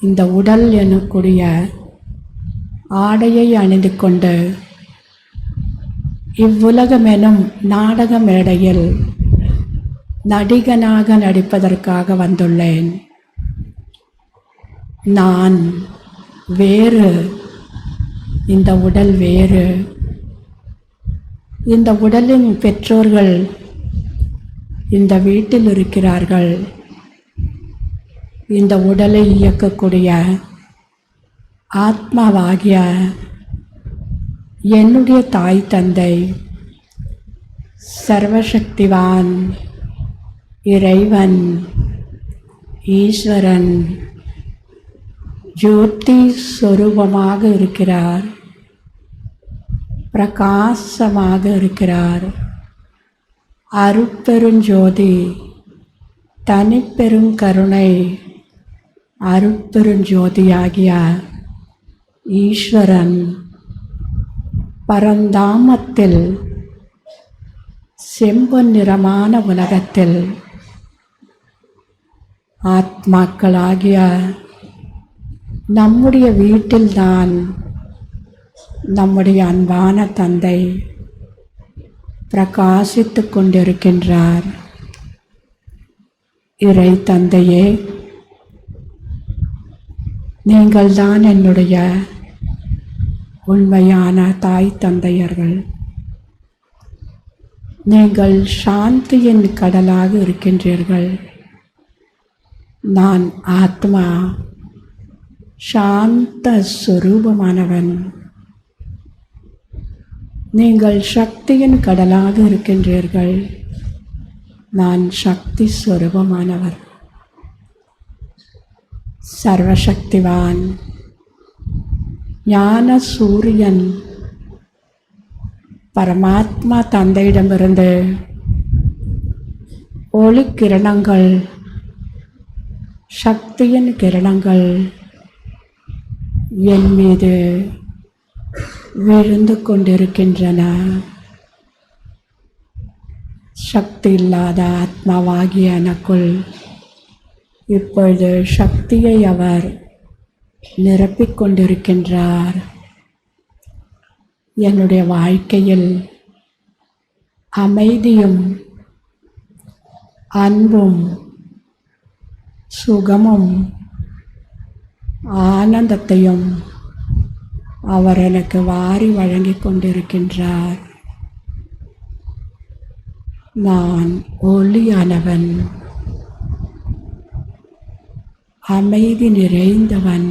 இந்த உடல் எனக்கூடிய ஆடையை அணிந்து கொண்டு இவ்வுலகம் எனும் நாடக மேடையில் நடிகனாக நடிப்பதற்காக வந்துள்ளேன். நான் வேறு, இந்த உடல் வேறு. இந்த உடலின் பெற்றோர்கள் இந்த வீட்டில் இருக்கிறார்கள். இந்த உடலை இயக்கக்கூடிய ஆத்மாவாகிய என்னுடைய தாய் தந்தை சர்வசக்திவான் இறைவன் ஈஸ்வரன் ஜோதி ஸ்வரூபமாக இருக்கிறார், பிரகாசமாக இருக்கிறார். அருட்பெருஞ்சோதி, தனிப்பெருங்கருணை, அருட்பெருஞ்சோதியாகிய ஈஸ்வரன் பரந்தாமத்தில் செம்பொன் நிறமான உலகத்தில் ஆத்மாக்களாகிய நம்முடைய வீட்டில்தான் நம்முடைய அன்பான தந்தை பிரகாசித்து கொண்டிருக்கின்றார். இறை தந்தையே, நீங்கள்தான் என்னுடைய உண்மையான தாய் தந்தையர்கள். நீங்கள் சாந்தியின் கடலாக இருக்கின்றீர்கள். நான் ஆத்மா, சாந்த ஸ்வரூபமானவன். நீங்கள் சக்தியின் கடலாக இருக்கின்றீர்கள். நான் சக்தி ஸ்வரூபமானவர். சர்வசக்திவான் ஞான சூரியன் பரமாத்மா தந்தையிடமிருந்து ஒளி கிரணங்கள், சக்தியின் கிரணங்கள் என் மீது விழுந்து கொண்டிருக்கின்றன. சக்தி இல்லாத ஆத்மாவாகிய எனக்குள் இப்பொழுது சக்தியை அவர் நிரப்பிக் கொண்டிருக்கின்றார். என்னுடைய வாழ்க்கையில் அமைதியும் அன்பும் சுகமும் ஆனந்தத்தையும் அவர் எனக்கு வாரி வழங்கி கொண்டிருக்கின்றார். நான் ஒளியானவன், அமைதி நிறைந்தவன்,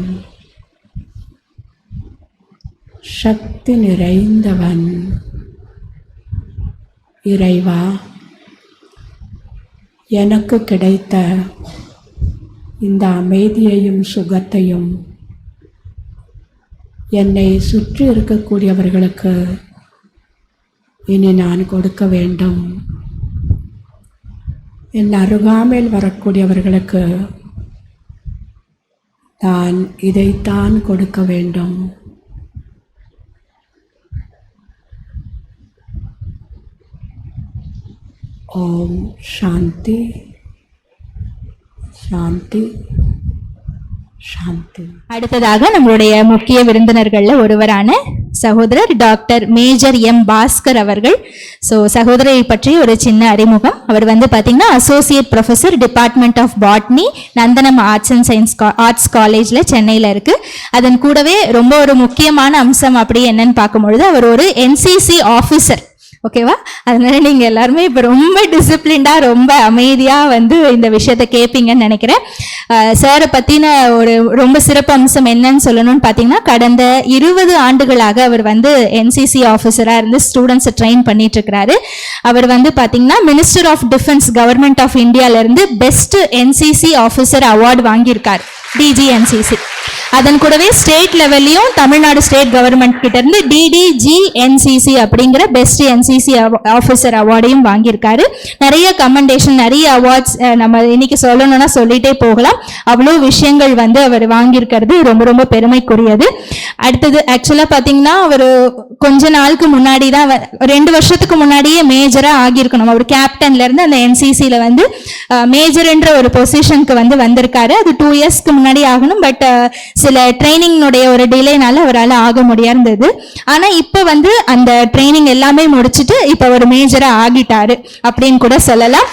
சக்தி நிறைந்தவன். இறைவா, எனக்கு கிடைத்த இந்த அமைதியையும் சுகத்தையும் என்னை சுற்றி இருக்கக்கூடியவர்களுக்கு இனி நான் கொடுக்க வேண்டும். என் அருகாமையில் வரக்கூடியவர்களுக்கு நான் இதைத்தான் கொடுக்க வேண்டும். ஓம் சாந்தி சாந்தி சாந்தி. அடுத்ததாக நம்மளுடைய முக்கிய விருந்தினர்கள்ல ஒருவரான சகோதரர் டாக்டர் மேஜர் எம் பாஸ்கர் அவர்கள். ஸோ சகோதரரை பற்றி ஒரு சின்ன அறிமுகம். அவர் வந்து பார்த்தீங்கன்னா associate professor department of botany, Nandanam arts and science arts காலேஜில் சென்னையில் இருக்குது. அதன் கூடவே ரொம்ப ஒரு முக்கியமான அம்சம் அப்படி என்னன்னு பார்க்கும்பொழுது அவர் ஒரு என்சிசி ஆஃபீஸர். ஓகேவா? அதனால நீங்கள் எல்லாருமே இப்போ ரொம்ப டிசிப்ளின்டாக ரொம்ப அமைதியாக வந்து இந்த விஷயத்தை கேட்பீங்கன்னு நினைக்கிறேன். சாரை பற்றின ஒரு ரொம்ப சிறப்பு அம்சம் என்னன்னு சொல்லணும்னு பார்த்தீங்கன்னா, கடந்த 20 ஆண்டுகளாக அவர் வந்து என்சிசி ஆஃபீஸராக இருந்து ஸ்டூடெண்ட்ஸை ட்ரெயின் பண்ணிட்டு இருக்கிறாரு. அவர் வந்து பார்த்தீங்கன்னா minister of defence government of இந்தியாவிலேருந்து பெஸ்ட் என்சிசி ஆஃபீஸர் அவார்டு வாங்கியிருக்கார், டிஜிஎன்சிசி. அதன் கூடவே ஸ்டேட் லெவல்லையும் தமிழ்நாடு ஸ்டேட் கவர்மெண்ட் கிட்ட இருந்து டிடிஜிஎன்சிசி அப்படிங்கிற பெஸ்ட் என்சிசி ஆஃபீஸர் அவார்டையும் வாங்கியிருக்காரு. நிறைய கமெண்டேஷன், நிறைய அவார்ட்ஸ் நம்ம இன்னைக்கு சொல்லணும்னா சொல்லிட்டே போகலாம். அவ்வளோ விஷயங்கள் வந்து அவர் வாங்கியிருக்கிறது ரொம்ப ரொம்ப பெருமைக்குரியது. அடுத்தது ஆக்சுவலாக பார்த்தீங்கன்னா அவர் கொஞ்ச நாளுக்கு முன்னாடி தான் 2 வருஷத்துக்கு முன்னாடியே மேஜராக ஆகியிருக்கணும். அவர் கேப்டன்லேருந்து அந்த என்சிசியில் வந்து மேஜர்ன்ற ஒரு பொசிஷனுக்கு வந்து வந்திருக்காரு. அது 2 இயர்ஸ்க்கு முன்னாடி ஆகணும். பட் சில ட்ரைனிங்னுடைய ஒரு டிலேனால அவரால் ஆக முடியாதது. ஆனால் இப்போ வந்து அந்த ட்ரைனிங் எல்லாமே முடிச்சுட்டு இப்போ ஒரு மேஜராக ஆகிட்டாரு அப்படின்னு கூட சொல்லலாம்.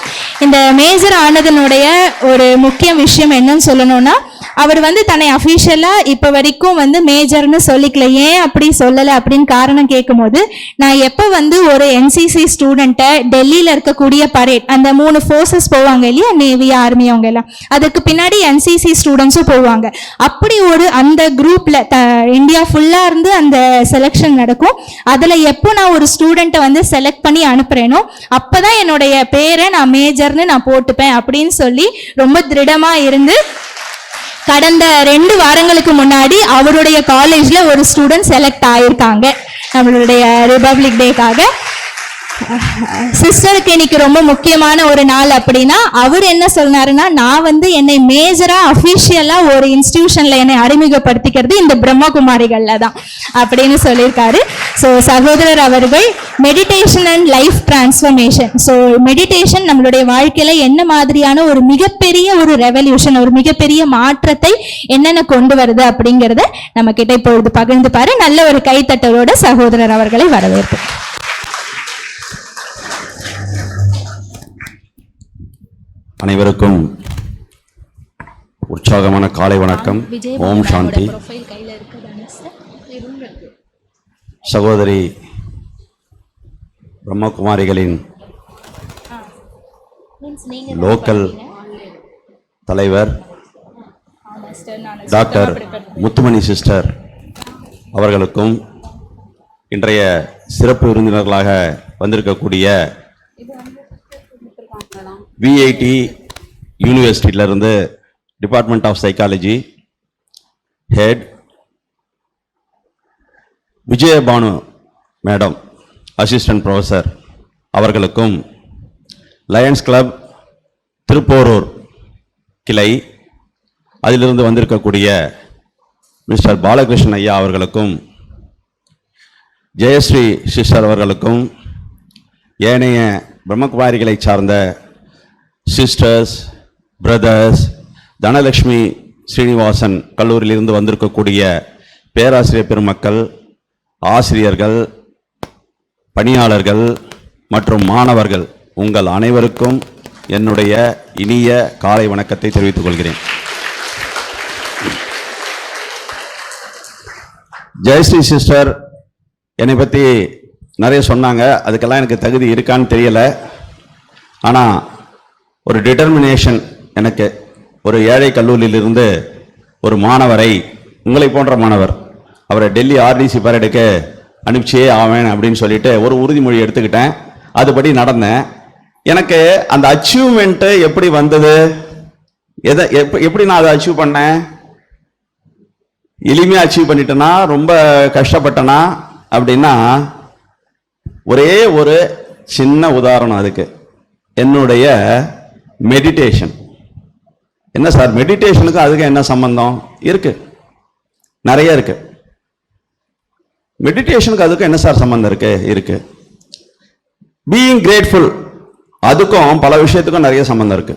இந்த மேஜர் ஆனதனுடைய ஒரு முக்கிய விஷயம் என்னன்னு சொல்லணும்னா, அவர் வந்து தன்னை அஃபிஷியலாக இப்போ வரைக்கும் வந்து மேஜர்னு சொல்லிக்கல. ஏன் அப்படி சொல்லலை அப்படின்னு காரணம் கேட்கும்போது, நான் எப்போ வந்து ஒரு என்சிசி ஸ்டூடெண்ட்டை டெல்லியில் இருக்கக்கூடிய பரேட், அந்த 3 ஃபோர்ஸஸ் போவாங்க இல்லையா, நேவி ஆர்மி அவங்க எல்லாம், அதுக்கு பின்னாடி என்சிசி ஸ்டூடெண்ட்ஸும் போவாங்க. அப்படி ஒரு அந்த குரூப்பில் இந்தியா ஃபுல்லாக இருந்து அந்த செலெக்ஷன் நடக்கும். அதில் எப்போ நான் ஒரு ஸ்டூடெண்ட்டை வந்து செலக்ட் பண்ணி அனுப்புகிறேனோ அப்போ தான் என்னுடைய பேரை நான் மேஜர்னு நான் போட்டுப்பேன் அப்படின்னு சொல்லி ரொம்ப திருடமாக இருந்து கடந்த 2 வாரங்களுக்கு முன்னாடி அவருடைய காலேஜ்ல ஒரு ஸ்டூடெண்ட் செலக்ட் ஆயிருக்காங்க நம்மளுடைய ரிபப்ளிக் டேக்காக. சிஸ்டருக்கு இன்னைக்கு ரொம்ப முக்கியமான ஒரு நாள். அப்படின்னா அவர் என்ன சொன்னாருன்னா, நான் வந்து என்னை மேஜரா அஃபிஷியலா ஒரு இன்ஸ்டிடியூஷன்ல என்னை அறிமுகப்படுத்திக்கிறது இந்த பிரம்மகுமாரிகள்ல தான் அப்படின்னு சொல்லியிருக்காரு. ஸோ சகோதரர் அவர்கள் meditation and life transformation, so meditation நம்மளுடைய வாழ்க்கையில என்ன மாதிரியான ஒரு மிகப்பெரிய ஒரு ரெவல்யூஷன், ஒரு மிகப்பெரிய மாற்றத்தை என்னென்ன கொண்டு வருது அப்படிங்கிறத நம்ம கிட்ட இப்பொழுது பகிர்ந்து பாரு. நல்ல ஒரு கைத்தட்டலோட சகோதரர் அவர்களை வரவேற்பு. அனைவருக்கும் உற்சாகமான காலை வணக்கம். ஓம் சாந்தி. சகோதரி பிரம்மகுமாரிகளின் லோக்கல் தலைவர் டாக்டர் முத்துமணி சிஸ்டர் அவர்களுக்கும் இன்றைய சிறப்பு விருந்தினர்களாக வந்திருக்கக்கூடிய விஐடி யூனிவர்சிட்டியிலிருந்து department of psychology head Vijayabhanu madam assistant professor அவர்களுக்கும், லயன்ஸ் கிளப் திருப்போரூர் கிளை அதிலிருந்து வந்திருக்கக்கூடிய மிஸ்டர் பாலகிருஷ்ணன் ஐயா அவர்களுக்கும், ஜெயஸ்ரீ சிஸ்டர் அவர்களுக்கும், ஏனைய பிரம்மகுமாரிகளை சார்ந்த சிஸ்டர்ஸ், பிரதர்ஸ், தனலட்சுமி ஸ்ரீனிவாசன் கல்லூரியிலிருந்து வந்திருக்கக்கூடிய பேராசிரியர் பெருமக்கள், ஆசிரியர்கள், பணியாளர்கள் மற்றும் மாணவர்கள், உங்கள் அனைவருக்கும் என்னுடைய இனிய காலை வணக்கத்தை தெரிவித்துக் கொள்கிறேன். ஜெயஸ்ரீ சிஸ்டர் என்னை பற்றி நிறைய சொன்னாங்க. அதுக்கெல்லாம் எனக்கு தகுதி இருக்கான்னு தெரியல. ஆனால் ஒரு டிட்டர்மினேஷன், எனக்கு ஒரு ஏழை கல்லூரியிலிருந்து ஒரு மாணவரை, உங்களை போன்ற மாணவர், அவரை டெல்லி ஆர்டிசி பரேடுக்கு அனுப்பிச்சியே ஆவேன் அப்படின்னு சொல்லிட்டு ஒரு உறுதிமொழி எடுத்துக்கிட்டேன். அதுபடி நடந்தேன். எனக்கு அந்த அச்சீவ்மெண்ட்டு எப்படி வந்தது? எப்படி நான் அதை அச்சீவ் பண்ணேன்? எளிமையா அச்சீவ் பண்ணிட்டேனா, ரொம்ப கஷ்டப்பட்டனா அப்படின்னா, ஒரே ஒரு சின்ன உதாரணம் அதுக்கு. என்னுடைய மெடிடேஷன். என்ன சார் மெடிடேஷனுக்கு அதுக்கு என்ன சம்பந்தம்? இருக்கு, நிறைய இருக்கு. மெடிடேஷனுக்கு அதுக்கு என்ன சார் சம்பந்தம் இருக்கு. பீயிங் கிரேட்ஃபுல் அதுக்கும் பல விஷயத்துக்கும் நிறைய சம்பந்தம் இருக்கு.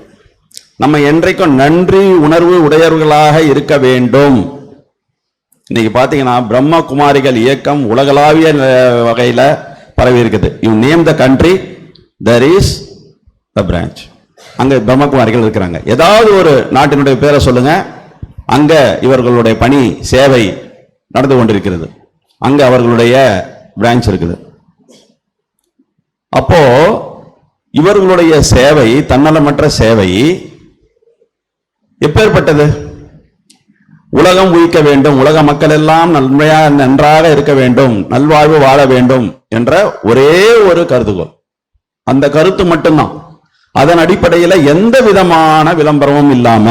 நம்ம என்றைக்கும் நன்றி உணர்வு உடையவர்களாக இருக்க வேண்டும். இன்னைக்கு பாத்தீங்கன்னா பிரம்ம குமாரிகள் இயக்கம் உலகளாவிய வகையில பரவி இருக்குது. You name the country, there is the branch. அங்க பிரம்மகுமாரிகள் இருக்கிறாங்க. ஏதாவது ஒரு நாட்டினுடைய பேரை சொல்லுங்க, அங்க இவர்களுடைய பணி சேவை நடந்து கொண்டிருக்கிறது. அங்க அவர்களுடைய பிரான்ச் இருக்குது. அப்போ இவர்களுடைய சேவை, தன்னலமற்ற சேவை எப்பேற்பட்டது? உலகம் உயிக்க வேண்டும், உலக மக்கள் எல்லாம் நன்றாக இருக்க வேண்டும், நல்வாழ்வு வாழ வேண்டும் என்ற ஒரே ஒரு கருதுகோள். அந்த கருத்து மட்டும்தான். அதன் அடிப்படையில் எந்த விதமான விளம்பரமும் இல்லாம,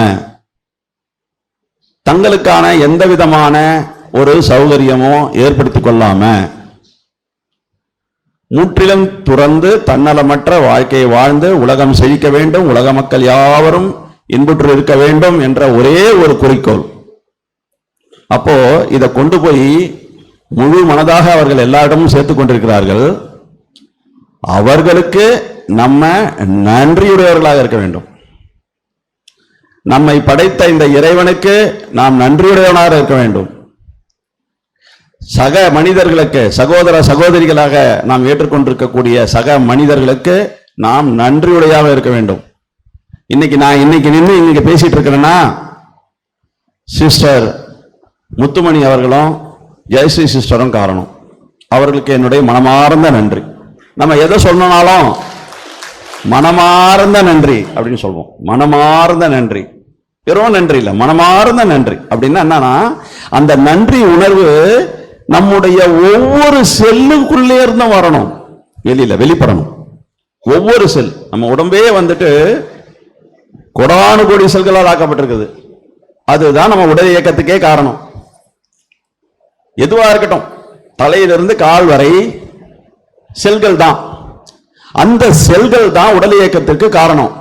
தங்களுக்கான எந்த விதமான ஒரு சௌகரியமோ ஏற்படுத்திக் கொள்ளாம, முற்றிலும் துறந்து தன்னலமற்ற வாழ்க்கையை வாழ்ந்து உலகம் செழிக்க வேண்டும், உலக மக்கள் யாவரும் இன்புற்று இருக்க வேண்டும் என்ற ஒரே ஒரு குறிக்கோள். அப்போ இதை கொண்டு போய் முழு மனதாக அவர்கள் எல்லா இடமும் சேர்த்துக் கொண்டிருக்கிறார்கள். அவர்களுக்கு நம்ம நன்றியுடையவர்களாக இருக்க வேண்டும். நம்மை படைத்த இந்த இறைவனுக்கு நாம் நன்றியுடையவனாக இருக்க வேண்டும். சக மனிதர்களுக்கு, சகோதர சகோதரிகளாக நாம் ஏற்றுக்கொண்டிருக்கக்கூடிய சக மனிதர்களுக்கு நாம் நன்றியுடையாக இருக்க வேண்டும். இன்னைக்கு நின்று இங்க பேசிட்டு இருக்கிறேன்னா, சிஸ்டர் முத்துமணி அவர்களும் ஜெயஸ்ரீ சிஸ்டரும் காரணம். அவர்களுக்கு என்னுடைய மனமார்ந்த நன்றி. நம்ம எதை சொல்லணும்னாலும் மனமார்ந்த நன்றி அப்படின்னு சொல்வோம். மனமார்ந்த நன்றி, வெறும் நன்றி இல்லை, மனமார்ந்த நன்றி. அப்படின்னா என்னன்னா, அந்த நன்றி உணர்வு நம்முடைய ஒவ்வொரு செல்லுக்குள்ளே இருந்தும் வரணும், வெளிப்படணும். ஒவ்வொரு செல், நம்ம உடம்பே வந்துட்டு கோடானு கோடி செல்களால் ஆக்கப்பட்டிருக்குது. அதுதான் நம்ம உடல் இயக்கத்துக்கே காரணம். எதுவா இருக்கட்டும், தலையிலிருந்து கால் வரை செல்கள் தான். அந்த செல்கள் தான் உடல் இயக்கத்திற்கு காரணம்.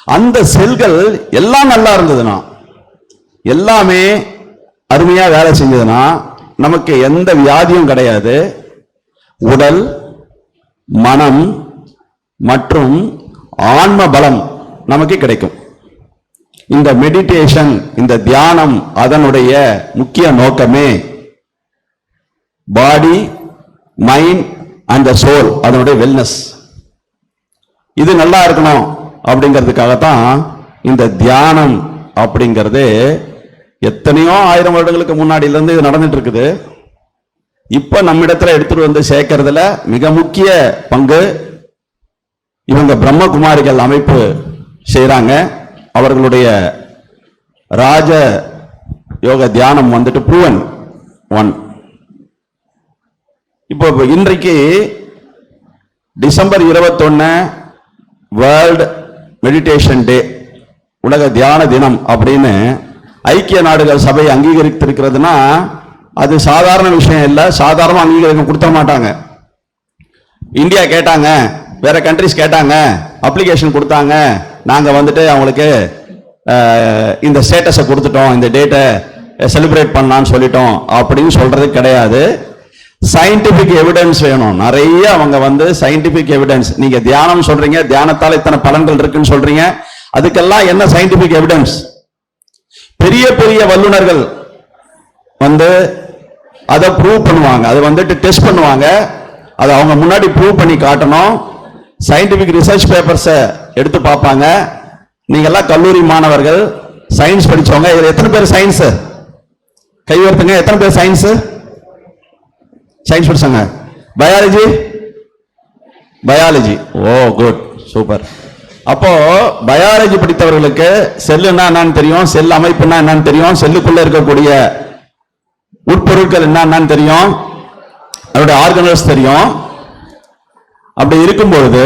அந்த செல்கள் எல்லாம் நல்லா இருந்ததுன்னா, எல்லாமே அருமையா வேலை செஞ்சதுன்னா, நமக்கு எந்த வியாதியும் கிடையாது. உடல், மனம் மற்றும் ஆன்ம பலம் நமக்கு கிடைக்கும். இந்த மெடிடேஷன், இந்த தியானம், அதனுடைய முக்கிய நோக்கமே பாடி, மைண்ட் அண்ட் த சோல், அதனுடைய வெல்னஸ். இது நல்லா இருக்கணும் அப்படிங்கிறதுக்காகத்தான் இந்த தியானம் அப்படிங்கிறது எத்தனையோ ஆயிரம் வருடங்களுக்கு முன்னாடியில இருந்து இது நடந்துட்டு இருக்குது. இப்ப நம்மிடத்துல எடுத்துட்டு வந்து சேர்க்கறதுல மிக முக்கிய பங்கு இவங்க பிரம்மகுமாரிகள் அமைப்பு செய்யறாங்க. அவர்களுடைய ராஜ யோக தியானம் வந்துட்டு ப்ரூவன் ஒன். இப்போ இன்றைக்கு டிசம்பர் 21 வேர்ல்ட் மெடிடேஷன் டே, உலக தியான தினம் அப்படின்னு ஐக்கிய நாடுகள் சபை அங்கீகரித்திருக்கிறதுனா அது சாதாரண விஷயம் இல்லை. சாதாரண அங்கீகாரம் கொடுத்த மாட்டாங்க. இந்தியா கேட்டாங்க, வேற கண்ட்ரிஸ் கேட்டாங்க, அப்ளிகேஷன் கொடுத்தாங்க, நாங்க வந்துட்டு அவங்களுக்கு இந்த ஸ்டேட்டஸை கொடுத்துட்டோம், இந்த டேட்டை செலிப்ரேட் பண்ணலான்னு சொல்லிட்டோம் அப்படின்னு சொல்றது கிடையாது. சயின்டிபிக் எவிடன்ஸ் வேணும் நிறைய. அவங்க வந்து சயின்டிபிக் எவிடன்ஸ், நீங்க தியானம் சொல்றீங்க, தியானத்தால் இத்தனை பலன்கள் இருக்குன்னு சொல்றீங்க, அதுக்கெல்லாம் என்ன சயின்டிபிக் எவிடன்ஸ்? பெரிய பெரிய வல்லுநர்கள் வந்து அதை ப்ரூவ் பண்ணுவாங்க, அதை வந்துட்டு டெஸ்ட் பண்ணுவாங்க, அதை அவங்க முன்னாடி ப்ரூவ் பண்ணி காட்டணும். சயின்டிபிக் ரிசர்ச் பேப்பர்ஸை எடுத்து பார்ப்பாங்க. நீங்க எல்லாம் கல்லூரி மாணவர்கள், சயின்ஸ் படிச்சவங்க, இதுல எத்தனை பேர் சயின்ஸ் கை உயர்த்துங்க? எத்தனை பேர் சயின்ஸ் படிச்சாங்க? பயாலஜி, ஓ குட், சூப்பர். அப்போ பயாலஜி படித்தவர்களுக்கு செல்லுன்னா என்னன்னு தெரியும், செல் அமைப்புன்னா என்னன்னு தெரியும், செல்லுக்குள்ள இருக்கக்கூடிய உட்பொருட்கள் என்னன்னு தெரியும், அதோட ஆர்கனல்ஸ் தெரியும். அப்படி இருக்கும்பொழுது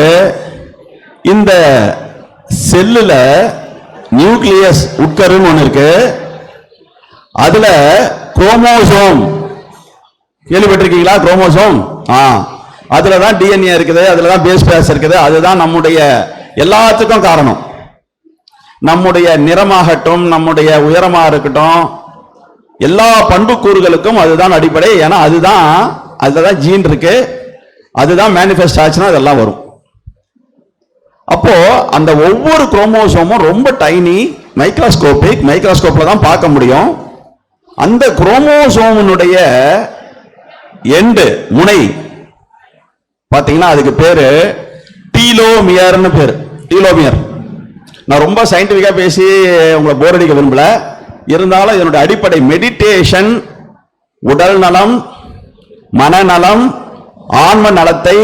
இந்த செல்லுல நியூக்ளியஸ் உட்கருன்னு ஒண்ணு இருக்கு. அதுல குரோமோசோம் கேள்விப்பட்டிருக்கீங்களா? குரோமோசோம் அதுலதான் டிஎன்ஏ இருக்குது, அதுலதான் பேஸ் பேஸ் இருக்குது. அதுதான் நம்முடைய எல்லாத்துக்கும் காரணம். நம்முடைய நிறமாகட்டும், நம்முடைய உயரமா இருக்கட்டும், எல்லா பண்புக்கூறுகளுக்கும் அதுதான் அடிப்படை. ஏன்னா அதுதான் ஜீன் இருக்கு, அதுதான் மேனிஃபெஸ்ட் ஆச்சுன்னா அதெல்லாம் வரும். அப்போ அந்த ஒவ்வொரு குரோமோசோமும் ரொம்ப டைனி, மைக்ரோஸ்கோப்ல தான் பார்க்க முடியும். அந்த குரோமோசோமுடைய எண்டு முனை பாத்தீங்கன்னா அதுக்கு பேரு டீலோமியர்னு பேரு. டீலோமியர். நான் ரொம்ப சயின்டிபிக்கா பேசி உங்களை போர் அடிக்க விரும்பல. இருந்தாலும் இதனுடைய அடிப்படை மெடிடேஷன் உடல் நலம், மனநலம், ஆன்ம நலத்தை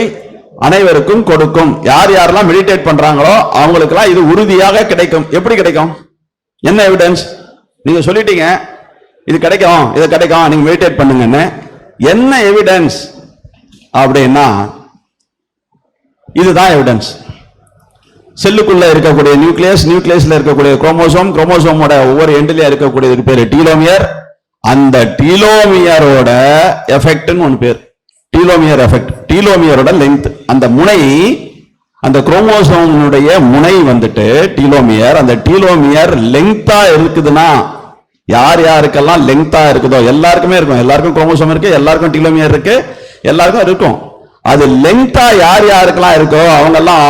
அனைவருக்கும் கொடுக்கும். யார் யாரெல்லாம் மெடிடேட் பண்றாங்களோ அவங்களுக்கெல்லாம் இது உறுதியாக கிடைக்கும். எப்படி கிடைக்கும்? என்ன எவிடன்ஸ்? நீங்க சொல்லிட்டீங்க இது கிடைக்கும், இது கிடைக்கும், நீங்க மெடிடேட் பண்ணுங்கன்னு. என்ன எவிடன்ஸ் அப்படின்னா இதுதான் எவிடன்ஸ். செல்லுக்குள்ள இருக்கக்கூடிய நியூக்ளியஸ்ல இருக்கக்கூடிய குரோமோசோமோட ஒவ்வொரு எண்டில இருக்கக்கூடியதுக்கு பேரு டீலோமியர். அந்த டீலோமியரோட எஃபெக்ட்னு ஒன்று பேர். டீலோமியர் எஃபெக்ட், டீலோமியரோட லெங்த். அந்த முனை, அந்த குரோமோசோமுடைய முனை வந்துட்டு டீலோமியர். அந்த டீலோமியர் லெங்தா இருக்குதுன்னா, யார் யாருக்கெல்லாம் லெங்தா இருக்குதோ எல்லாருக்குமே இருக்கும். எல்லாருக்கும் குரோமோசோம் இருக்கு, எல்லாருக்கும் டீலோமியர் இருக்கு, எல்லாருக்கும் இருக்கும். அது லெங்தா யார் யாருக்கெல்லாம் இருக்கோ அவங்க எல்லாம்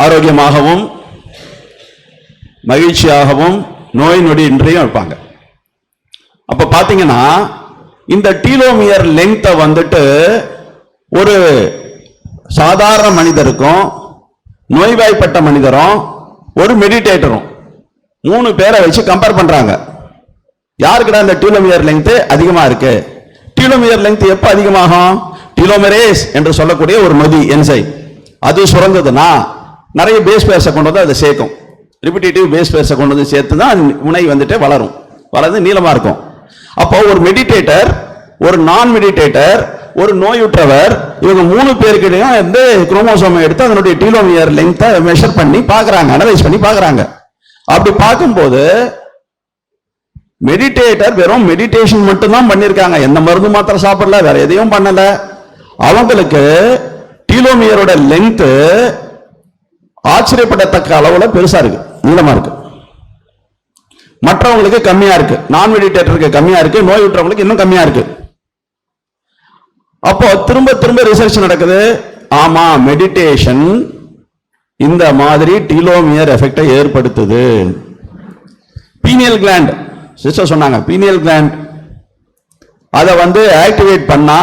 ஆரோக்கியமாகவும் மகிழ்ச்சியாகவும் நோய் நொடி இன்றையும் இருப்பாங்க. அப்ப பாத்தீங்கன்னா இந்த டீலோமியர் லெங்த்தை வந்துட்டு ஒரு சாதாரண மனிதருக்கும், நோய்வாய்ப்பட்ட மனிதரும், ஒரு மெடிடேட்டரும் 3 பேரை வச்சு கம்பேர் பண்றாங்க. யாருக்குடா இந்த டீலோமியர் லெங்த் அதிகமா இருக்கு? டீலோமியர் லெங்த் எப்ப அதிகமாகும்? டீலோமெரேஸ் என்று சொல்லக்கூடிய ஒரு நொதி என்சைம் அது சுரந்ததுன்னா நிறைய பேஸ் பேர்ஸை கொண்டு வந்து அதை சேர்க்கும். ரிப்பிட்டேட்டிவ் பேஸ் பேர்ஸை கொண்டு வந்து சேர்த்து தான் முனை வந்துட்டு வளர்ந்து நீளமா இருக்கும். அப்போ ஒரு மெடிடேட்டர், ஒரு நான் மெடிடேட்டர், ஒரு நோயுற்றவர், இவங்க 3 பேருக்கிட்டையும் வந்து குரோமோசோமை எடுத்து அதனுடைய டீலோமியர் லெங்த்தை மெஷர் பண்ணி பார்க்கறாங்க, அனலைஸ் பண்ணி பார்க்கறாங்க. அப்படி பார்க்கும்போது மெடிடேட்டர் வெறும் மெடிடேஷன் மட்டும் தான் பண்ணிருக்காங்க, எந்த மருந்து மாத்திரை சாப்பிடல, வேற எதையும் பண்ணல. அவங்களுக்கு டீலோமியரோட லெங்த் ஆச்சரியப்படத்தக்க அளவுல பெருசா இருக்கு, நீளமா இருக்கு. மற்றவங்களுக்கு கம்மியா இருக்கு, நான் மெடிடேட்டருக்கு கம்மியா இருக்கு, நோயுற்றவங்களுக்கு இன்னும் கம்மியா இருக்கு. அப்போ திரும்ப திரும்ப ரிசர்ச் நடக்குது. ஆமா, மெடிடேஷன் இந்த மாதிரி டீலோமியர் எஃபெக்டை ஏற்படுத்துது. பீனியல் கிளாண்ட் சிஸ்டர் சொன்னாங்க, பீனியல் கிளாண்ட் அதை வந்து ஆக்டிவேட் பண்ணா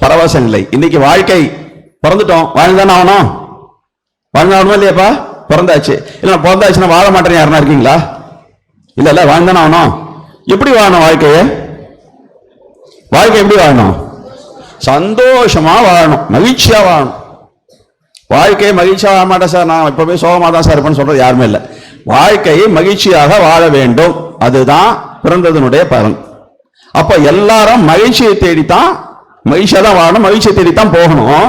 பரவசம் இல்லை. இன்னைக்கு வாழ்க்கை பிறந்துட்டோம், வாழ்ந்தானே ஆகணும். வாழ்ந்தாகணுமா இல்லையாப்பா? பிறந்தாச்சு. இல்ல பிறந்தாச்சுன்னா வாழ மாட்டேன் யாருன்னா இருக்கீங்களா? இல்ல வாழ்ந்தானே ஆகணும். எப்படி வாழணும்? வாழ்க்கை எப்படி வாழணும்? சந்தோஷமா வாழணும், மகிழ்ச்சியா வாழணும். வாழ்க்கையை மகிழ்ச்சியா வாழ மாட்டேன் சார், நான் எப்பவுமே சோகமா தான் சார் இருப்பேன்னு சொல்றது யாருமே இல்லை. வாழ்க்கையை மகிழ்ச்சியாக வாழ வேண்டும், அதுதான் பிறந்ததனுடைய பலன். அப்ப எல்லாரும் மகிழ்ச்சியை தேடித்தான், மகிழ்ச்சியா தான் வாழணும், மகிழ்ச்சியை தேடித்தான் போகணும்.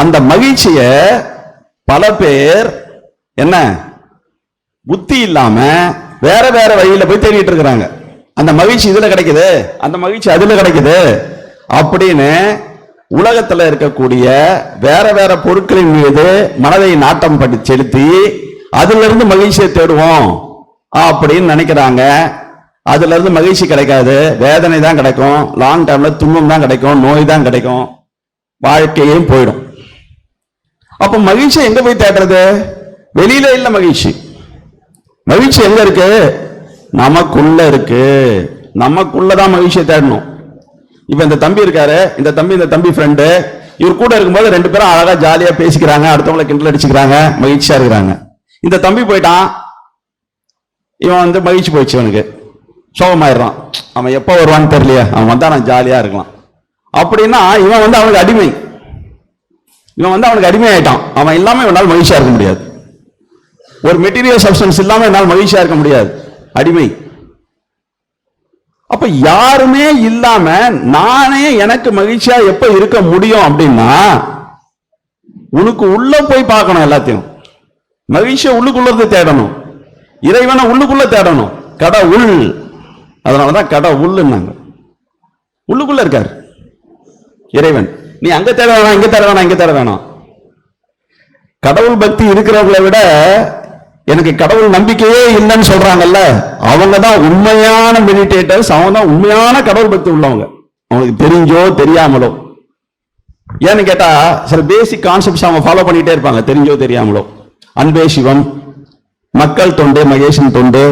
அந்த மகிழ்ச்சிய பல பேர் என்ன புத்தி இல்லாம வேற வேற வழியில போய் தேடிட்டு இருக்கிறாங்க. அந்த மகிழ்ச்சி இதுல கிடைக்குது, அந்த மகிழ்ச்சி அதுல கிடைக்குது அப்படின்னு உலகத்துல இருக்கக்கூடிய வேற வேற பொருட்களின் மீது மனதை நாட்டம் படி செலுத்தி அதுல இருந்து மகிழ்ச்சியை தேடுவோம் அப்படின்னு நினைக்கிறாங்க. அதுல இருந்து மகிழ்ச்சி கிடைக்காது, வேதனை தான் கிடைக்கும், லாங் டேர்ம்ல துன்பம் தான் கிடைக்கும், நோய் தான் கிடைக்கும், வாழ்க்கையும் போயிடும். அப்ப மகிழ்ச்சி எங்க போய் தேடுறது? வெளியில இல்ல மகிழ்ச்சி. மகிழ்ச்சி எங்க இருக்கு? நமக்குள்ள இருக்கு. நமக்குள்ளதான் மகிழ்ச்சியை தேடணும். இப்ப இந்த தம்பி இருக்காரு, இந்த தம்பி ஃப்ரெண்டு, இவர் கூட இருக்கும்போது 2 பேரும் அழகா ஜாலியா பேசிக்கிறாங்க, அடுத்தவங்களை கிண்டல் அடிச்சுக்கிறாங்க, மகிழ்ச்சியா இருக்கிறாங்க. இந்த தம்பி போயிட்டான், இவன் வந்து மகிழ்ச்சி போயிடுச்சு, அவனுக்கு சோகமாயிடுறான். அவன் எப்போ வருவான்னு தெரியலையே, அவன் வந்தா நான் ஜாலியா இருக்கலாம் அப்படின்னா இவன் வந்து அவனுக்கு அடிமை. அவனுக்கு அடிமை ஆயிட்டான். அவன் இல்லாம இவனால் மகிழ்ச்சியா இருக்க முடியாது. ஒரு மெட்டீரியல் சப்ஸ்டன்ஸ் இல்லாம என்னால் மகிழ்ச்சியா இருக்க முடியாது, அடிமை. அப்ப யாருமே இல்லாம நானே எனக்கு மகிழ்ச்சியா எப்ப இருக்க முடியும் அப்படின்னா உனக்கு உள்ள போய் பார்க்கணும் எல்லாத்தையும். மகிழ்ச்சியை உள்ளுக்குள்ள இருந்து தேடணும், இறைவனை உள்ளுக்குள்ள தேடணும். கடவுள், அதனாலதான் கடவுள்னாங்க. உள்ளுக்குள்ள இருக்காரு இறைவன். நீ அங்க தேட வேணாம், இங்க தேட வேணாம், இங்க தேட வேணாம். கடவுள் பக்தி இருக்கிறவங்களை விட எனக்கு கடவுள் நம்பிக்கையே இல்லைன்னு சொல்றாங்கல்ல, அவங்க தான் உண்மையான மெடிடேட்டர்ஸ், அவங்க தான் உண்மையான கடவுள் பக்தி உள்ளவங்க. அவங்களுக்கு தெரிஞ்சோ தெரியாமலோ. ஏன்னு கேட்டா சில பேசிக் கான்செப்ட்ஸ் அவங்க ஃபாலோ பண்ணிட்டே இருப்பாங்க, தெரிஞ்சோ தெரியாமலோ. அன்பே சிவம், மக்கள் தொண்டு, மகேசன் தொண்டு,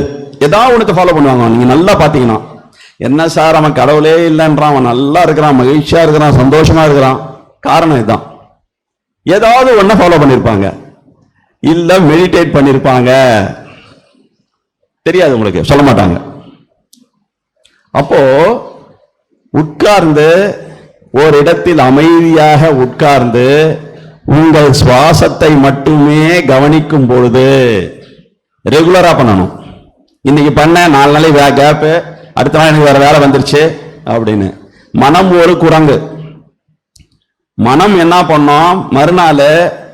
ஏதாவது ஒன்று ஃபாலோ பண்ணுவாங்க. நீங்க நல்லா பாத்தீங்கன்னா, என்ன சார் அவன் கடவுளே இல்லைன்றான், அவன் நல்லா இருக்கிறான், மகிழ்ச்சியா இருக்கிறான், சந்தோஷமா இருக்கிறான். காரணம் இதுதான், ஏதாவது ஒன்ன ஃபாலோ பண்ணிருப்பாங்க, இல்ல மெடிடேட் பண்ணிருப்பாங்க. தெரியாது உங்களுக்கு, சொல்ல மாட்டாங்க. அப்போ உட்கார்ந்து ஒரு இடத்தில் அமைதியாக உட்கார்ந்து உங்கள் சுவாசத்தை மட்டுமே கவனிக்கும் பொழுது, ரெகுலரா பண்ணணும். இன்னைக்கு பண்ண 4 நாளை கேப்பு, அடுத்த நாள் எனக்கு வேற வேலை வந்துருச்சு அப்படின்னு. மனம் ஒரு குரங்கு. மனம் என்ன பண்ணோம், மறுநாள்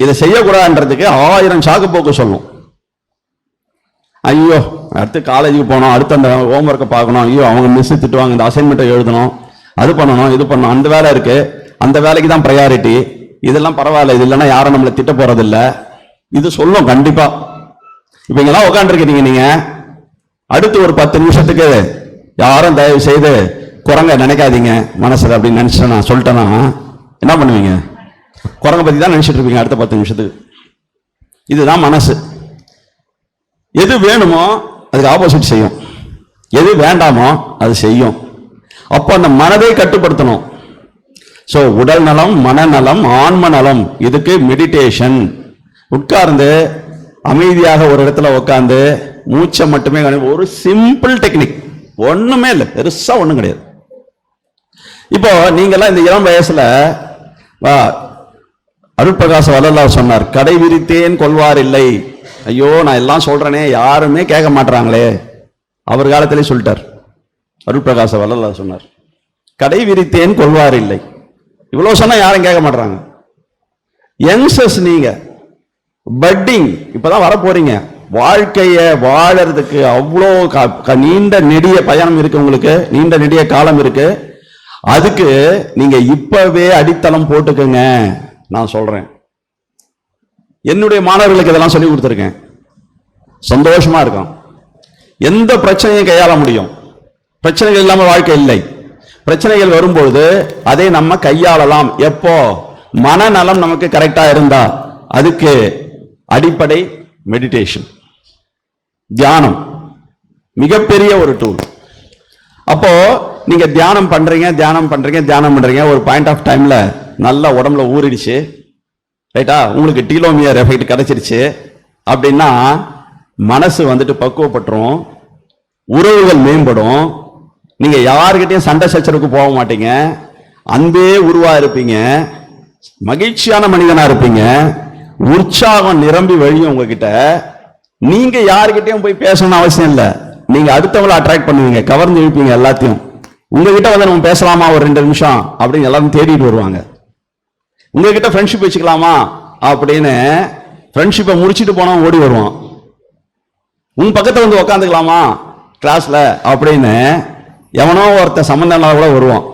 இதை செய்யக்கூடாதுன்றதுக்கு 1000 சாக்கு போக்கு சொல்லும். ஐயோ அடுத்து காலேஜுக்கு போனோம், அடுத்து அந்த ஹோம்ஒர்க்கை பார்க்கணும், ஐயோ அவங்க மிஸ் திட்டுவாங்க, இந்த அசைன்மெண்ட்டை எழுதணும், அது பண்ணணும், இது பண்ணணும், அந்த வேலை இருக்கு, அந்த வேலைக்கு தான் ப்ரையாரிட்டி, இதெல்லாம் பரவாயில்ல, இது இல்லைன்னா யாரும் நம்மளை திட்ட போறதில்ல, இது சொல்லும் கண்டிப்பா. இப்ப இங்கெல்லாம் உட்காந்துருக்கீங்க, நீங்க அடுத்து ஒரு 10 நிமிஷத்துக்கு யாரும் தயவு செய்து குரங்க நினைக்காதீங்க மனசுல அப்படின்னு நினைச்சு நான் சொல்லிட்டேன்னா என்ன பண்ணுவீங்க? குரங்க பத்தி தான் நினைச்சிட்டு இருப்பீங்க அடுத்த 10 நிமிஷத்துக்கு. இதுதான் மனசு. எது வேணுமோ அதுக்கு ஆப்போசிட் செய்யும், எது வேண்டாமோ அது செய்யும். அப்போ அந்த மனதை கட்டுப்படுத்தணும். ஸோ உடல் நலம், மனநலம், ஆன்ம நலம், இதுக்கு மெடிடேஷன். உட்கார்ந்து அமைதியாக ஒரு இடத்துல உட்கார்ந்து மூச்சை மட்டுமே ஒரு சிம்பிள் டெக்னிக், ஒண்ணுமே இல்லை, பெருசா ஒண்ணும் கிடையாது. இப்போ நீங்கெல்லாம் இந்த இளம் வயசுல அருட்பிரகாச வள்ளலார் சொன்னார், கடை விரித்தேன் கொள்வார் இல்லை. ஐயோ நான் எல்லாம் சொல்றேனே யாருமே கேட்க மாட்டாங்களே, அவர் காலத்திலே சொல்லிட்டார். அருட்பிரகாச வள்ளலார் சொன்னார், கடை விரித்தேன் கொள்வார் இல்லை. இவ்வளவு சொன்னா யாரும் கேட்க மாட்டாங்க. யங்ஸ்டர்ஸ் நீங்க பட்டிங் இப்பதான் வர போறீங்க, வாழ்க்கைய வாழறதுக்கு அவ்வளோ நீண்ட நெடிய பயணம் இருக்கு, உங்களுக்கு நீண்ட நெடிய காலம் இருக்கு. அதுக்கு நீங்க இப்பவே அடித்தளம் போட்டுக்கங்க. நான் சொல்றேன், என்னுடைய மாணவர்களுக்கு இதெல்லாம் சொல்லி கொடுத்துருக்கேன். சந்தோஷமா இருக்கும். எந்த பிரச்சனையும் கையாள முடியும். பிரச்சனைகள் இல்லாம வாழ்க்கை இல்லை. பிரச்சனைகள் வரும்பொழுது அதை நம்ம கையாளலாம். எப்போ? மனநலம் நமக்கு கரெக்டா இருந்தா. அதுக்கு அடிப்படை மெடிடேஷன், தியானம் மிகப்பெரிய ஒரு டூல். அப்போ நீங்க தியானம் பண்றீங்க, ஒரு பாயிண்ட் ஆஃப் டைம்ல நல்லா உடம்புல ஊறிடுச்சு, ரைட்டா, உங்களுக்கு டீலோமியர் எஃபெக்ட் கிடைச்சிருச்சு அப்படின்னா மனசு வந்துட்டு பக்குவப்பட்டுரும், உறவுகள் மேம்படும், நீங்க யாருக்கிட்டையும் சண்டை சச்சரவுக்கு போக மாட்டீங்க, அன்பே உருவா இருப்பீங்க, மகிழ்ச்சியான மனிதனா இருப்பீங்க, உற்சாகம் நிரம்பி வழியும் உங்ககிட்ட. நீங்க யாருக்கிட்டையும் போய் பேசணும்னு அவசியம் இல்லை, நீங்க அடுத்தவங்களை அட்ராக்ட் பண்ணுவீங்க, கவர்ந்து இழுப்பீங்க எல்லாத்தையும். உங்ககிட்ட வந்து நம்ம பேசலாமா ஒரு 2 நிமிஷம் அப்படின்னு எல்லாரும் தேடிட்டு வருவாங்க. உங்ககிட்ட ஃப்ரெண்ட்ஷிப் வச்சுக்கலாமா அப்படின்னு ஃப்ரெண்ட்ஷிப்பை முடிச்சுட்டு போனா ஓடி வருவான். உங்க பக்கத்துல வந்து உக்காந்துக்கலாமா கிளாஸ்ல அப்படின்னு எவனோ ஒருத்த சம்பந்தம் கூட வருவான்.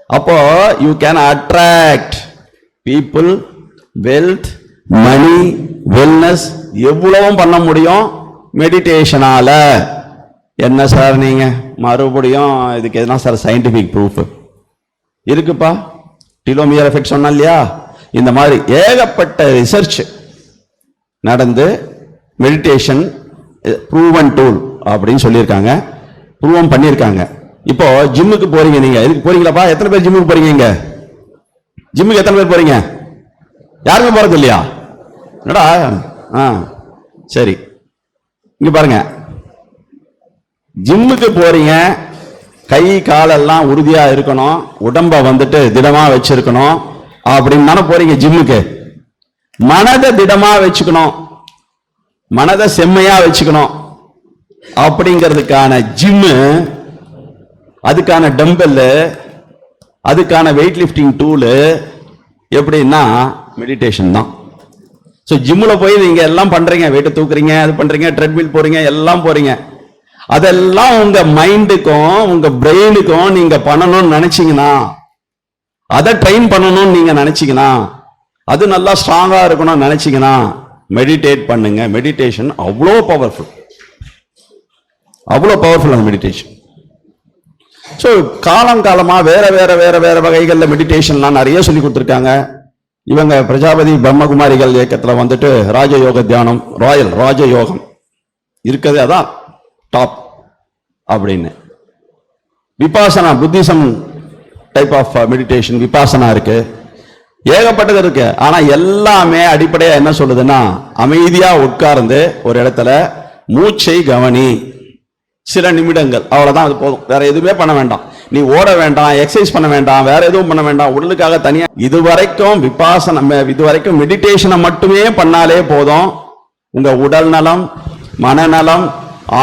அப்போ you can attract people, wealth, money, wellness, எவ்வளவும் பண்ண முடியும் மெடிடேஷனால. என்ன சார் நீங்க மறுபடியும் இதுக்கு எதுனா சார் சயின்டிபிக் ப்ரூஃப் இருக்குப்பா? டீலோமியர் எஃபெக்ட் சொன்னா இல்லையா, இந்த மாதிரி ஏகப்பட்ட ரிசர்ச் நடந்து மெடிடேஷன் ப்ரூவன் டூல் அப்படின்னு சொல்லியிருக்காங்க, ப்ரூவம் பண்ணியிருக்காங்க. இப்போ ஜிம்முக்கு போறீங்க, நீங்க எதுக்கு போறீங்களாப்பா? எத்தனை பேர் ஜிம்முக்கு போறீங்க? இங்க ஜிம்முக்கு எத்தனை பேர் போறீங்க? யாருமே போறது இல்லையா? என்னடா? சரி, இங்க பாருங்க, ஜிம்முக்கு போறீங்க, கை காலெல்லாம் உறுதியா இருக்கணும், உடம்ப வந்துட்டு திடமா வச்சிருக்கணும் அப்படின்னு தானே போறீங்க ஜிம்முக்கு. மனதை திடமா வச்சுக்கணும், மனதை செம்மையா வச்சுக்கணும் அப்படிங்கிறதுக்கான ஜிம்மு, அதுக்கான டம்பல், அதுக்கான வெயிட் லிஃப்டிங் டூலு எப்படின்னா மெடிடேஷன் தான். ஸோ ஜிம்மில் போய் நீங்கள் எல்லாம் பண்ணுறீங்க, வெயிட்டு தூக்குறீங்க, அது பண்ணுறீங்க, ட்ரெட்மில் போகிறீங்க, எல்லாம் போகிறீங்க. அதெல்லாம் உங்கள் மைண்டுக்கும் உங்கள் பிரெயினுக்கும் நீங்கள் பண்ணணும்னு நினச்சிங்கன்னா, அதை ட்ரெயின் பண்ணணும்னு நீங்கள் நினச்சிங்கன்னா, அது நல்லா ஸ்ட்ராங்காக இருக்கணும்னு நினச்சிங்கன்னா மெடிடேட் பண்ணுங்க. மெடிடேஷன் அவ்வளோ பவர்ஃபுல், அவ்வளோ பவர்ஃபுல் அந்த மெடிடேஷன். ஸோ காலங்காலமாக வேற வேற வேற வேற வகைகளில் மெடிடேஷன்லாம் நிறைய சொல்லி கொடுத்துருக்காங்க. இவங்க பிரஜாபதி பிரம்மகுமாரிகள் இயக்கத்தில் வந்துட்டு ராஜயோக தியானம், ராஜயோகம் இருக்குது, அதான் டாப் அப்படின்னு. Vipassana, Buddhism type of meditation Vipassana இருக்கு, ஏகப்பட்டது இருக்கு. ஆனா எல்லாமே அடிப்படையா என்ன சொல்லுதுன்னா, அமைதியா உட்கார்ந்து ஒரு இடத்துல மூச்சை கவனி, சில நிமிடங்கள், அவ்வளவுதான், அது போதும். வேற எதுவுமே பண்ண வேண்டாம். நீ ஓட வேண்டாம், எக்ஸசைஸ் பண்ண வேண்டாம், வேற எதுவும் பண்ண வேண்டாம். உடலுக்காக தனியா இதுவரைக்கும் மெடிடேஷனை மட்டுமே பண்ணாலே போதும். உங்க உடல் நலம், மனநலம்,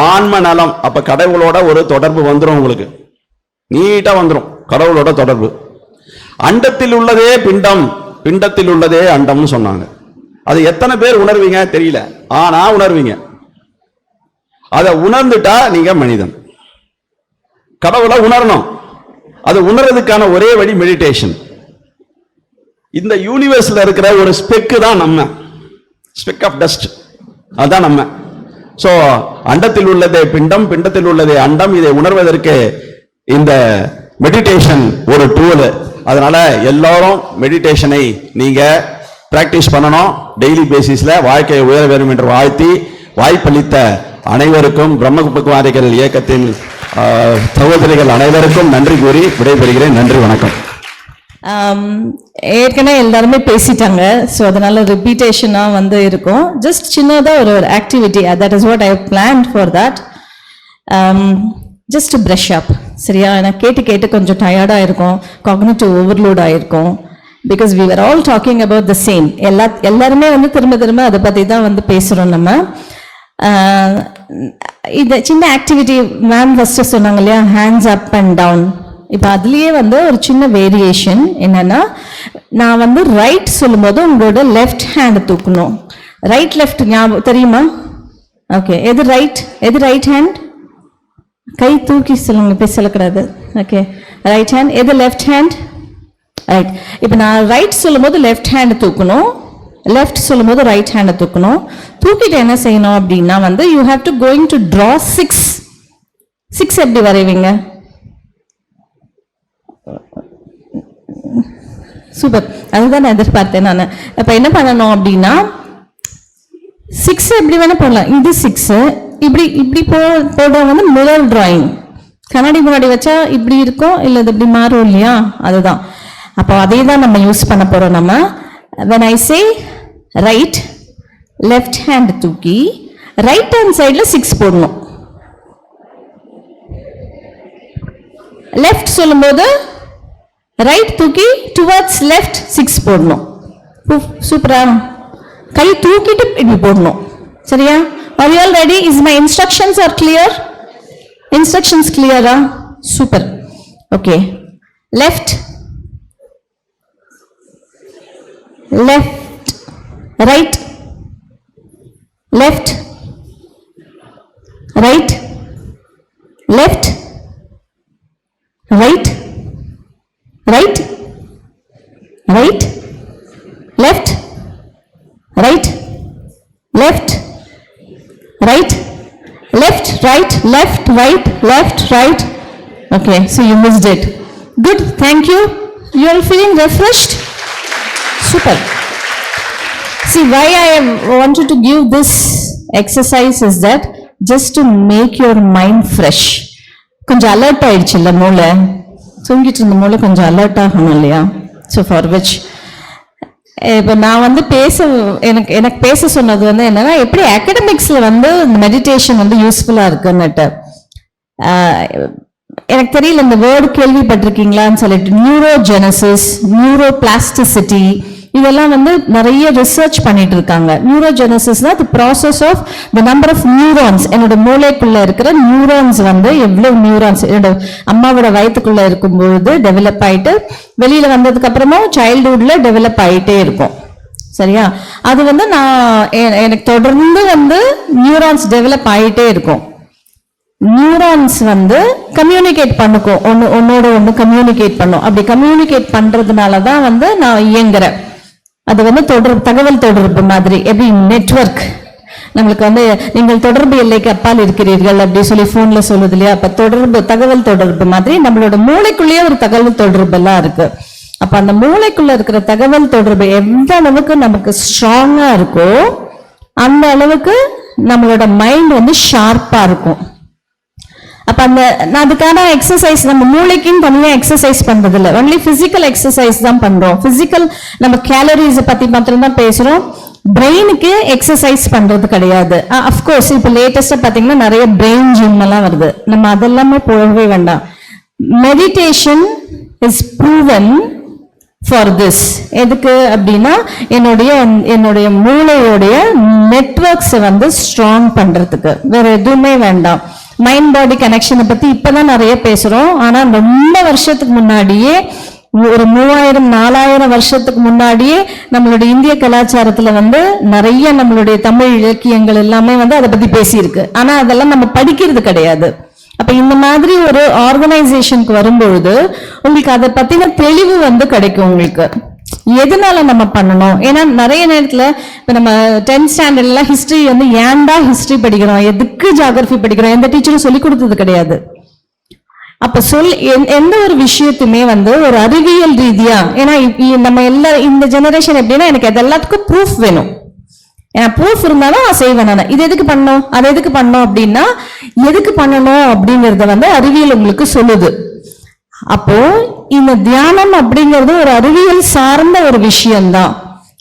ஆன்ம நலம், அப்ப கடவுளோட ஒரு தொடர்பு வந்துடும், உங்களுக்கு நீட்டா வந்துடும் கடவுளோட தொடர்பு. அண்டத்தில் உள்ளதே பிண்டம், பிண்டத்தில் உள்ளதே அண்டம்னு சொன்னாங்க. அது எத்தனை பேர் உணர்வீங்க தெரியல, ஆனா உணர்வீங்க. அதை உணர்ந்துட்டா நீங்க மனிதன். கடவுளை உணரணும். அது உணர்றதுக்கான ஒரே வழி மெடிடேஷன். இந்த யூனிவர்ஸ்ல இருக்கிற ஒரு ஸ்பெக்கு தான் நம்ம, ஸ்பெக் ஆஃப் டஸ்ட், அதுதான் நம்ம. சோ அண்டத்தில் உள்ளதே பிண்டம், பிண்டத்தில் உள்ளதே அண்டம். இதை உணர்வதற்கு இந்த மெடிடேஷன் ஒரு டூல். அதனால எல்லாரும் மெடிடேஷனை நீங்க பிராக்டிஸ் பண்ணணும். டெய்லி பேசிஸ்ல வாழ்க்கையை உயர வேண்டும் என்று வாழ்த்தி, வாய்ப்பளித்த அனைவருக்கும், பிரம்மகுமாரிகள் இயக்கத்தின் சகோதரிகள் அனைவருக்கும் நன்றி கூறி விடைபெறுகிறேன். நன்றி, வணக்கம். ஏற்கனவே எல்லாருமே பேசிட்டாங்க, ஸோ அதனால ரிப்பீட்டேஷனாக வந்து இருக்கும். ஜஸ்ட் சின்னதாக ஒரு activity, that is what I plan for that. Just brush up, சரியா? எனக்கு கேட்டு கேட்டு கொஞ்சம் டயர்டாக இருக்கும், காக்னிட்டிவ் ஓவர்லோட் ஆகிருக்கும். Because we are all talking about the same. எல்லாருமே வந்து திரும்ப திரும்ப அதை பற்றி தான் வந்து பேசுகிறோம் நம்ம. இந்த சின்ன ஆக்டிவிட்டி மேம் ஃபஸ்ட்டு சொன்னாங்க இல்லையா, ஹேண்ட்ஸ் அப் அண்ட் டவுன். இப்போ அதுலேயே வந்து ஒரு சின்ன வேரியேஷன் என்னன்னா, நான் வந்து ரைட் சொல்லும்போது உங்களோட லெஃப்ட் ஹேண்ட் தூக்கணும். ரைட் லெஃப்ட் ஞாபகம் தெரியுமா? ஓகே, எது ரைட், எது ரைட் ஹேண்ட்? கை தூக்கி சொல்லுங்க, போய் சொல்லக்கூடாது. Okay, right hand. எது லெஃப்ட் ஹேண்ட்? ரைட். இப்போ நான் ரைட் சொல்லும்போது லெஃப்ட் ஹேண்ட் தூக்கணும், லெஃப்ட் சொல்லும்போது ரைட் ஹேண்டை தூக்கணும். தூக்கிட்டு என்ன செய்யணும் அப்படின்னா வந்து you have to going to draw 6. 6 எப்படி வரைவீங்க? சூப்பர், அதுதான் நான் எதிர்பார்த்தேன் நான். அப்போ என்ன பண்ணணும் அப்படின்னா 6 எப்படி வேணா போடலாம். இது 6 இப்படி இப்படி போடுற வந்து மிரர் டிராயிங். கண்ணாடி முன்னாடி வச்சா இப்படி இருக்கும், இல்லை இது இப்படி மாறும் இல்லையா, அதுதான். அப்போ அதே தான் நம்ம யூஸ் பண்ண போறோம் நம்ம. when I say right, left hand தூக்கி ரைட் ஹேண்ட் சைடில் 6 போடணும். லெஃப்ட் சொல்லும்போது ரைட் தூக்கி டுவர்ட்ஸ் லெஃப்ட் 6 போடணும். சூப்பரா? கை தூக்கிட்டு இப்படி போடணும், சரியா? Are you all ready? Is my instructions are clear? Instructions clear? Super. Okay. Left, left, right, left, right, left, right, right, right, left, right, left, right, left, right, left, right, left, right. Okay, so you missed it. Good, thank you. You are feeling refreshed? Super. See, why I wanted to give this exercise is that just to make your mind fresh. கொஞ்சம் alert ஆயிடுச்சு இல்லை மூளை, தூங்கிட்டு இருந்த மூளை கொஞ்சம் alert ஆகணும் இல்லையா? ஸோ ஃபார் விச் இப்போ நான் வந்து எனக்கு பேச சொன்னது வந்து என்னன்னா, எப்படி அகடமிக்ஸில் வந்து மெடிடேஷன் வந்து யூஸ்ஃபுல்லாக இருக்குன்னுட்டு. எனக்கு தெரியல இந்த வேர்டு கேள்விப்பட்டிருக்கீங்களான்னு சொல்லிட்டு, நியூரோஜெனசிஸ், நியூரோபிளாஸ்டிசிட்டி, இதெல்லாம் வந்து நிறைய ரிசர்ச் பண்ணிட்டு இருக்காங்க. நியூரோஜெனசிஸ்னா the process of the number of neurons. என்னோட மூளைக்குள்ள இருக்கிற நியூரான்ஸ் வந்து எவ்வளவு நியூரான்ஸ் என்னோட அம்மாவோட வயிற்றுக்குள்ள இருக்கும்பொழுது டெவலப் ஆயிட்டு வெளியில வந்ததுக்கு அப்புறமும் சைல்ட்ஹுட்ல டெவலப் ஆயிட்டே இருக்கும், சரியா? அது வந்து எனக்கு தொடர்ந்து வந்து நியூரான்ஸ் டெவலப் ஆகிட்டே இருக்கும். நியூரான்ஸ் வந்து கம்யூனிகேட் பண்ணுக்கும், ஒன்னோட ஒன்று கம்யூனிகேட் பண்ணும். அப்படி கம்யூனிகேட் பண்றதுனால தான் வந்து நான் இயங்குறேன். அது வந்து தகவல் தொடர்பு மாதிரி, எப்படி நெட்வொர்க். நம்மளுக்கு வந்து நீங்கள் தொடர்பு எல்லைக்கு அப்பால் இருக்கிறீர்கள் அப்படி சொல்லி போன்ல சொல்லுது இல்லையா? அப்ப தகவல் தொடர்பு மாதிரி நம்மளோட மூளைக்குள்ளேயே ஒரு தகவல் தொடர்பு எல்லாம் இருக்கு. அப்ப அந்த மூளைக்குள்ள இருக்கிற தகவல் தொடர்பு எந்த அளவுக்கு நமக்கு ஸ்ட்ராங்கா இருக்கோ அந்த அளவுக்கு நம்மளோட மைண்ட் வந்து ஷார்ப்பா இருக்கும். அப்ப அதுக்கான எக்ஸசைஸ் நம்ம மூளைக்குன்னு தனியா எக்ஸசைஸ் பண்றது இல்லை, ஒன்லி பிசிக்கல் எக்ஸசைஸ் தான் பண்றோம். பிசிக்கல் நம்ம கேலரிஸ் பத்தி மாத்திரம் தான் பேசுறோம், பிரெயினுக்கு எக்ஸசைஸ் பண்றது கிடையாது. அஃப்கோர்ஸ் இப்போ லேட்டஸ்டா பாத்தீங்கன்னா நிறைய பிரெயின் ஜிம் எல்லாம் வருது, நம்ம அதெல்லாமே போகவே வேண்டாம். Meditation is proven for this. எதுக்கு அப்படின்னா என்னுடைய மூளையோடைய நெட்வொர்க்ஸ் வந்து ஸ்ட்ராங் பண்றதுக்கு, வேற எதுவுமே வேண்டாம். மைண்ட் பாடி கனெக்ஷனை பத்தி இப்பதான் நிறைய பேசுறோம், ஆனா ரொம்ப வருஷத்துக்கு முன்னாடியே, ஒரு 3000-4000 வருஷத்துக்கு முன்னாடியே நம்மளுடைய இந்திய கலாச்சாரத்துல வந்து நிறைய நம்மளுடைய தமிழ் இலக்கியங்கள் எல்லாமே வந்து அதை பத்தி பேசியிருக்கு. ஆனா அதெல்லாம் நம்ம படிக்கிறது கிடையாது. அப்ப இந்த மாதிரி ஒரு ஆர்கனைசேஷனுக்கு வரும்பொழுது உங்களுக்கு அதை பத்தின தெளிவு வந்து கிடைக்கும். உங்களுக்கு எதனால நம்ம பண்ணணும், ஏன்னா நிறைய நேரத்துல இப்ப நம்ம 10th ஸ்டாண்டர்ட்ல ஹிஸ்டரி வந்து ஏன்டா ஹிஸ்டரி படிக்கிறோம், எதுக்கு ஜியோகிராஃபி படிக்கிறோம், எந்த டீச்சரும் சொல்லி கொடுத்தது கிடையாது. அப்ப எந்த ஒரு விஷயத்துமே வந்து ஒரு அறிவியல் ரீதியா, ஏன்னா நம்ம இந்த ஜெனரேஷன் எப்படின்னா எனக்கு அது எல்லாத்துக்கும் ப்ரூஃப் வேணும், ப்ரூஃப் இருந்தாலும் நான் செய்வேன். நான் இது எதுக்கு பண்ணணும், அதை எதுக்கு பண்ணணும் அப்படின்னா எதுக்கு பண்ணணும் அப்படிங்கறத வந்து அறிவியல் உங்களுக்கு சொல்லுது. அப்போ இந்த தியானம் அப்படிங்கிறது ஒரு அறிவியல் சார்ந்த ஒரு விஷயம்தான்,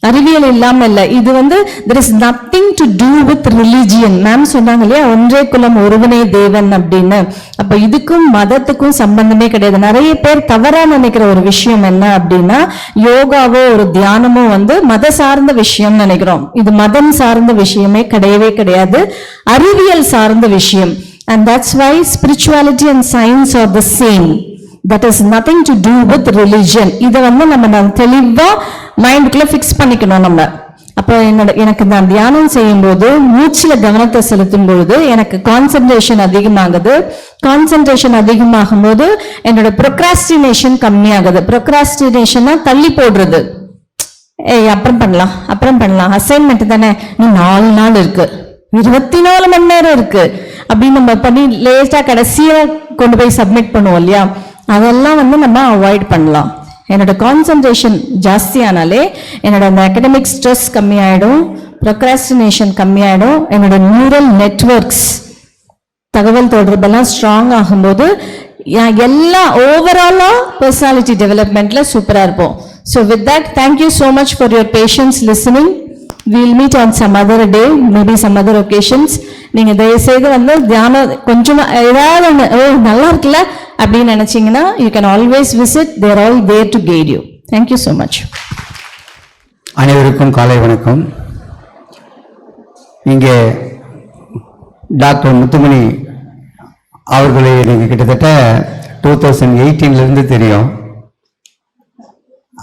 அறிவியல் இல்லாம இல்ல. இது வந்து there is nothing to do with religion. Ma'am சொன்னாங்க இல்லையா, ஒன்றே குலம் ஒருவனே தேவன் அப்படின்னு. அப்ப இதுக்கும் மதத்துக்கும் சம்பந்தமே கிடையாது. நிறைய பேர் தவறா நினைக்கிற ஒரு விஷயம் என்ன அப்படின்னா, யோகாவோ ஒரு தியானமோ வந்து மத சார்ந்த விஷயம் நினைக்கிறோம். இது மதம் சார்ந்த விஷயமே கிடையவே கிடையாது, அறிவியல் சார்ந்த விஷயம். And that's why spirituality and science are the same. That is nothing to do with religion. இதை வந்து நம்ம தெளிவா மைண்டுக்குள்ள ஃபிக்ஸ் பண்ணிக்கணும் நம்ம. அப்போ எனக்கு நான் தியானம் செய்யும் போது மூச்சுல கவனத்தை செலுத்தும் பொழுது எனக்கு கான்சென்ட்ரேஷன் அதிகமாகுது. கான்சென்ட்ரேஷன் அதிகமாகும் போது என்னோட ப்ரொக்ராஸ்டினேஷன் கம்மியாகுது. ப்ரொக்ராஸ்டினேஷன்னா தள்ளி போடுறது, அப்புறம் பண்ணலாம், அசைன்மெண்ட் தானே, நீ 4 நாள் இருக்கு, 24 மணி நேரம் இருக்கு அப்படின்னு நம்ம பண்ணி லேட்டா கடைசியா கொண்டு போய் சப்மிட் பண்ணுவோம் இல்லையா, அதெல்லாம் வந்து நம்ம அவாய்ட் பண்ணலாம். என்னோட கான்சென்ட்ரேஷன் ஜாஸ்தி ஆனாலே என்னோட அந்த அகடமிக் ஸ்ட்ரெஸ் கம்மியாயிடும், ப்ரொக்ராஸ்டினேஷன் கம்மியாயிடும், என்னோட நியூரல் நெட்வொர்க்ஸ் தகவல் தொடர்பெல்லாம் ஸ்ட்ராங் ஆகும்போது எல்லாம் ஓவராலா பர்சனாலிட்டி டெவலப்மெண்ட்ல சூப்பரா இருப்போம். So with that, thank you so much for your patience listening. We'll meet on some other day, maybe some other occasions. நீங்க தயவு செய்து வந்து தியானம் கொஞ்சமா ஏதாவது ஒன்று நல்லா இருக்குல்ல அப்படின்னு நினைச்சீங்கன்னா you can always visit. They're all there to guide you. Thank you so much. அனைவருக்கும் காலை வணக்கம். இங்கே டாக்டர் முத்துமணி அவர்களை எனக்கு கிட்டத்தட்ட 2018 தெரியும்.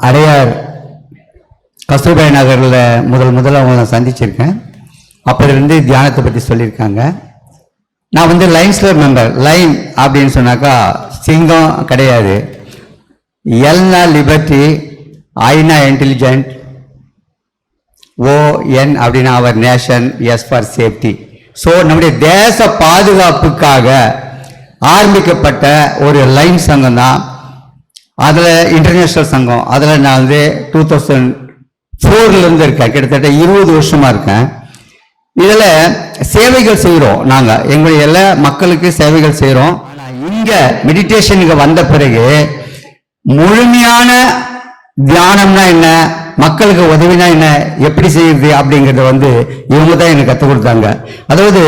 அடையார் கஸ்தூர்பாய் நகரில் முதல்ல அவங்கள நான் சந்திச்சிருக்கேன். அப்போதிலிருந்து தியானத்தை பற்றி சொல்லியிருக்காங்க. நான் வந்து லைன்ஸில் மெம்பர். லைன் அப்படின்னு சொன்னாக்கா சிங்கம் கிடையாது, எல்னா லிபர்ட்டி, ஐனா இன்டெலிஜென்ட், ON அப்படின்னா அவர் nation, S for safety. So நம்முடைய தேச பாதுகாப்புக்காக ஆரம்பிக்கப்பட்ட ஒரு லைன் சங்கம் தான். அதில் இன்டர்நேஷ்னல் சங்கம், அதில் நான் வந்து 2004 இருக்கேன், கிட்டத்தட்ட 20 வருஷமா இருக்கேன். இதில் சேவைகள் செய்கிறோம், நாங்கள் எங்களுடைய எல்லா மக்களுக்கு சேவைகள் செய்கிறோம். இங்க மெடிடேஷனுக்கு வந்த பிறகு முழுமையான தியானம்னா என்ன, மக்களுக்கு உதவினா என்ன, எப்படி செய்யுது அப்படிங்கறத வந்து இவங்க தான் எனக்கு கற்றுக் கொடுத்தாங்க. அதாவது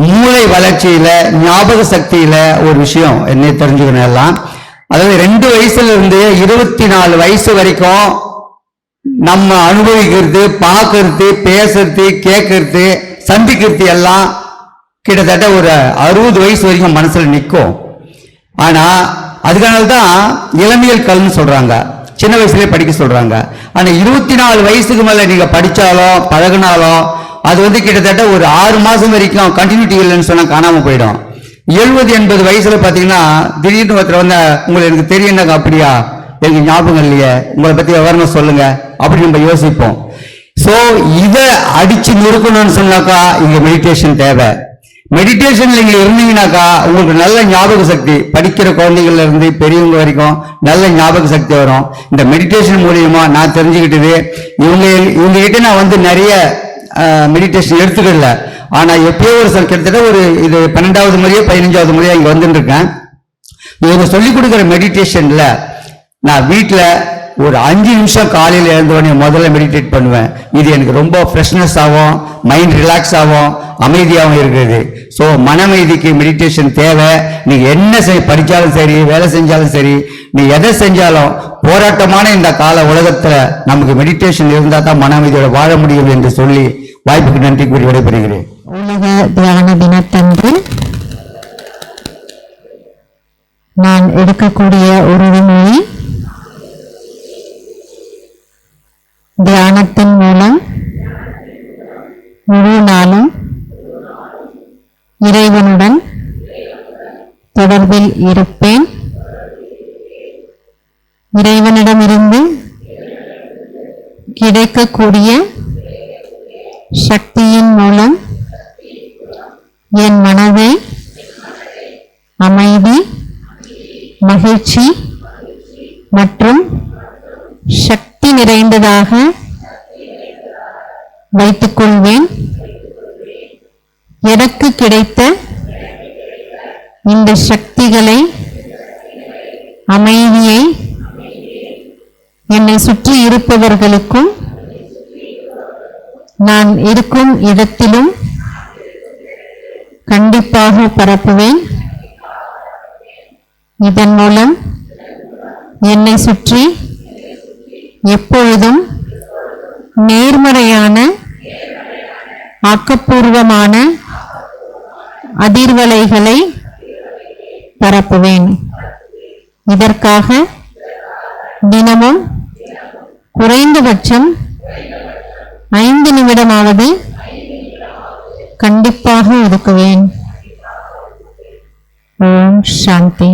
மூளை வளர்ச்சியில, ஞாபக சக்தியில ஒரு விஷயம் என்ன தெரிஞ்சுக்கணும் எல்லாம். அதாவது 2 வயசுல இருந்து 24 வயசு வரைக்கும் நம்ம அனுபவிக்கிறது, பார்க்கறது, பேசுறது, கேட்கறது, சந்திக்கிறது எல்லாம் கிட்டத்தட்ட ஒரு 60 வயசு வரைக்கும் மனசுல நிற்கும். ஆனா அதுக்கான தான் இளமையல் கல்னு சொல்றாங்க. சின்ன வயசுலயே படிக்க சொல்றாங்க. ஆனா 24 வயசுக்கு மேல நீங்க படிச்சாலும் பழகினாலும் அது வந்து கிட்டத்தட்ட ஒரு 6 மாசம் வரைக்கும் கண்டினியூட்டி இல்லைன்னு சொன்னா காணாம போயிடும். 70-80 வயசுல பாத்தீங்கன்னா திடீர்னு ஒருத்தர் வந்து உங்களுக்கு எனக்கு தெரியும்னாங்க, அப்படியா எனக்கு ஞாபகம் இல்லையே, உங்களை பத்தி விவரம் சொல்லுங்க அப்படி நம்ம யோசிப்போம். சோ இதை அடிச்சு நொறுக்கணும்னு சொன்னாக்கா இங்க மெடிடேஷன் தேவை. மெடிடேஷன்ல நீங்க இருந்தீங்கன்னாக்கா உங்களுக்கு நல்ல ஞாபக சக்தி, படிக்கிற குழந்தைகள்ல இருந்து பெரியவங்க வரைக்கும் நல்ல ஞாபக சக்தி வரும். இந்த மெடிடேஷன் மூலியமா நான் தெரிஞ்சுக்கிட்டது, இவங்க கிட்ட நான் வந்து நிறைய மெடிடேஷன் எடுத்துக்கல, ஆனா எப்பயோ ஒரு கிட்டத்தட்ட ஒரு இது 12வது முறையோ 15வது முறையோ இங்க வந்துட்டு இருக்கேன். இவங்க சொல்லிக் கொடுக்குற மெடிடேஷன்ல நான் வீட்டுல ஒரு 5 நிமிஷம் காலையில் எழுந்தவொடனே முதல்ல மெடிடேட் பண்ணுவேன். இது எனக்கு ரொம்ப ஃப்ரெஷ்னஸ் ஆகும், மைண்ட் ரிலாக்ஸ் ஆகும், அமைதியாகவும் இருக்குது. ஸோ மன அமைதிக்கு மெடிடேஷன் தேவை. நீங்க என்ன படித்தாலும் சரி, வேலை செஞ்சாலும் சரி, நீ எதை செஞ்சாலும் போராட்டமான இந்த கால உலகத்துல நமக்கு மெடிடேஷன் இருந்தால் தான் மன அமைதியோட வாழ முடியும் என்று சொல்லி வாய்ப்புக்கு நன்றி கூறி விடைபெறுகிறேன். உலக தியான தினத்தன்று நான் எடுக்கக்கூடிய உறுதிமொழி, தியானத்தின் மூலம் முழு நாளும் இறைவனுடன் தொடர்பில் இருப்பேன். இறைவனிடமிருந்து கிடைக்கக்கூடிய சக்தியின் மூலம் என் மனதை அமைதி, மகிழ்ச்சி மற்றும் சக்தி நிறைந்ததாக வைத்துக் கொள்வேன். எனக்கு கிடைத்த இந்த சக்திகளை, அமைதியை என்னை சுற்றி இருப்பவர்களுக்கும் நான் இருக்கும் இடத்திலும் கண்டிப்பாக பரப்புவேன். இதன் மூலம் என்னை சுற்றி எப்பொழுதும் நேர்மறையான, ஆக்கப்பூர்வமான அதிர்வலைகளை பரப்புவேன். இதற்காக தினமும் குறைந்தபட்சம் 5 நிமிடமாவது கண்டிப்பாக ஒதுக்குவேன். ஓம் சாந்தி.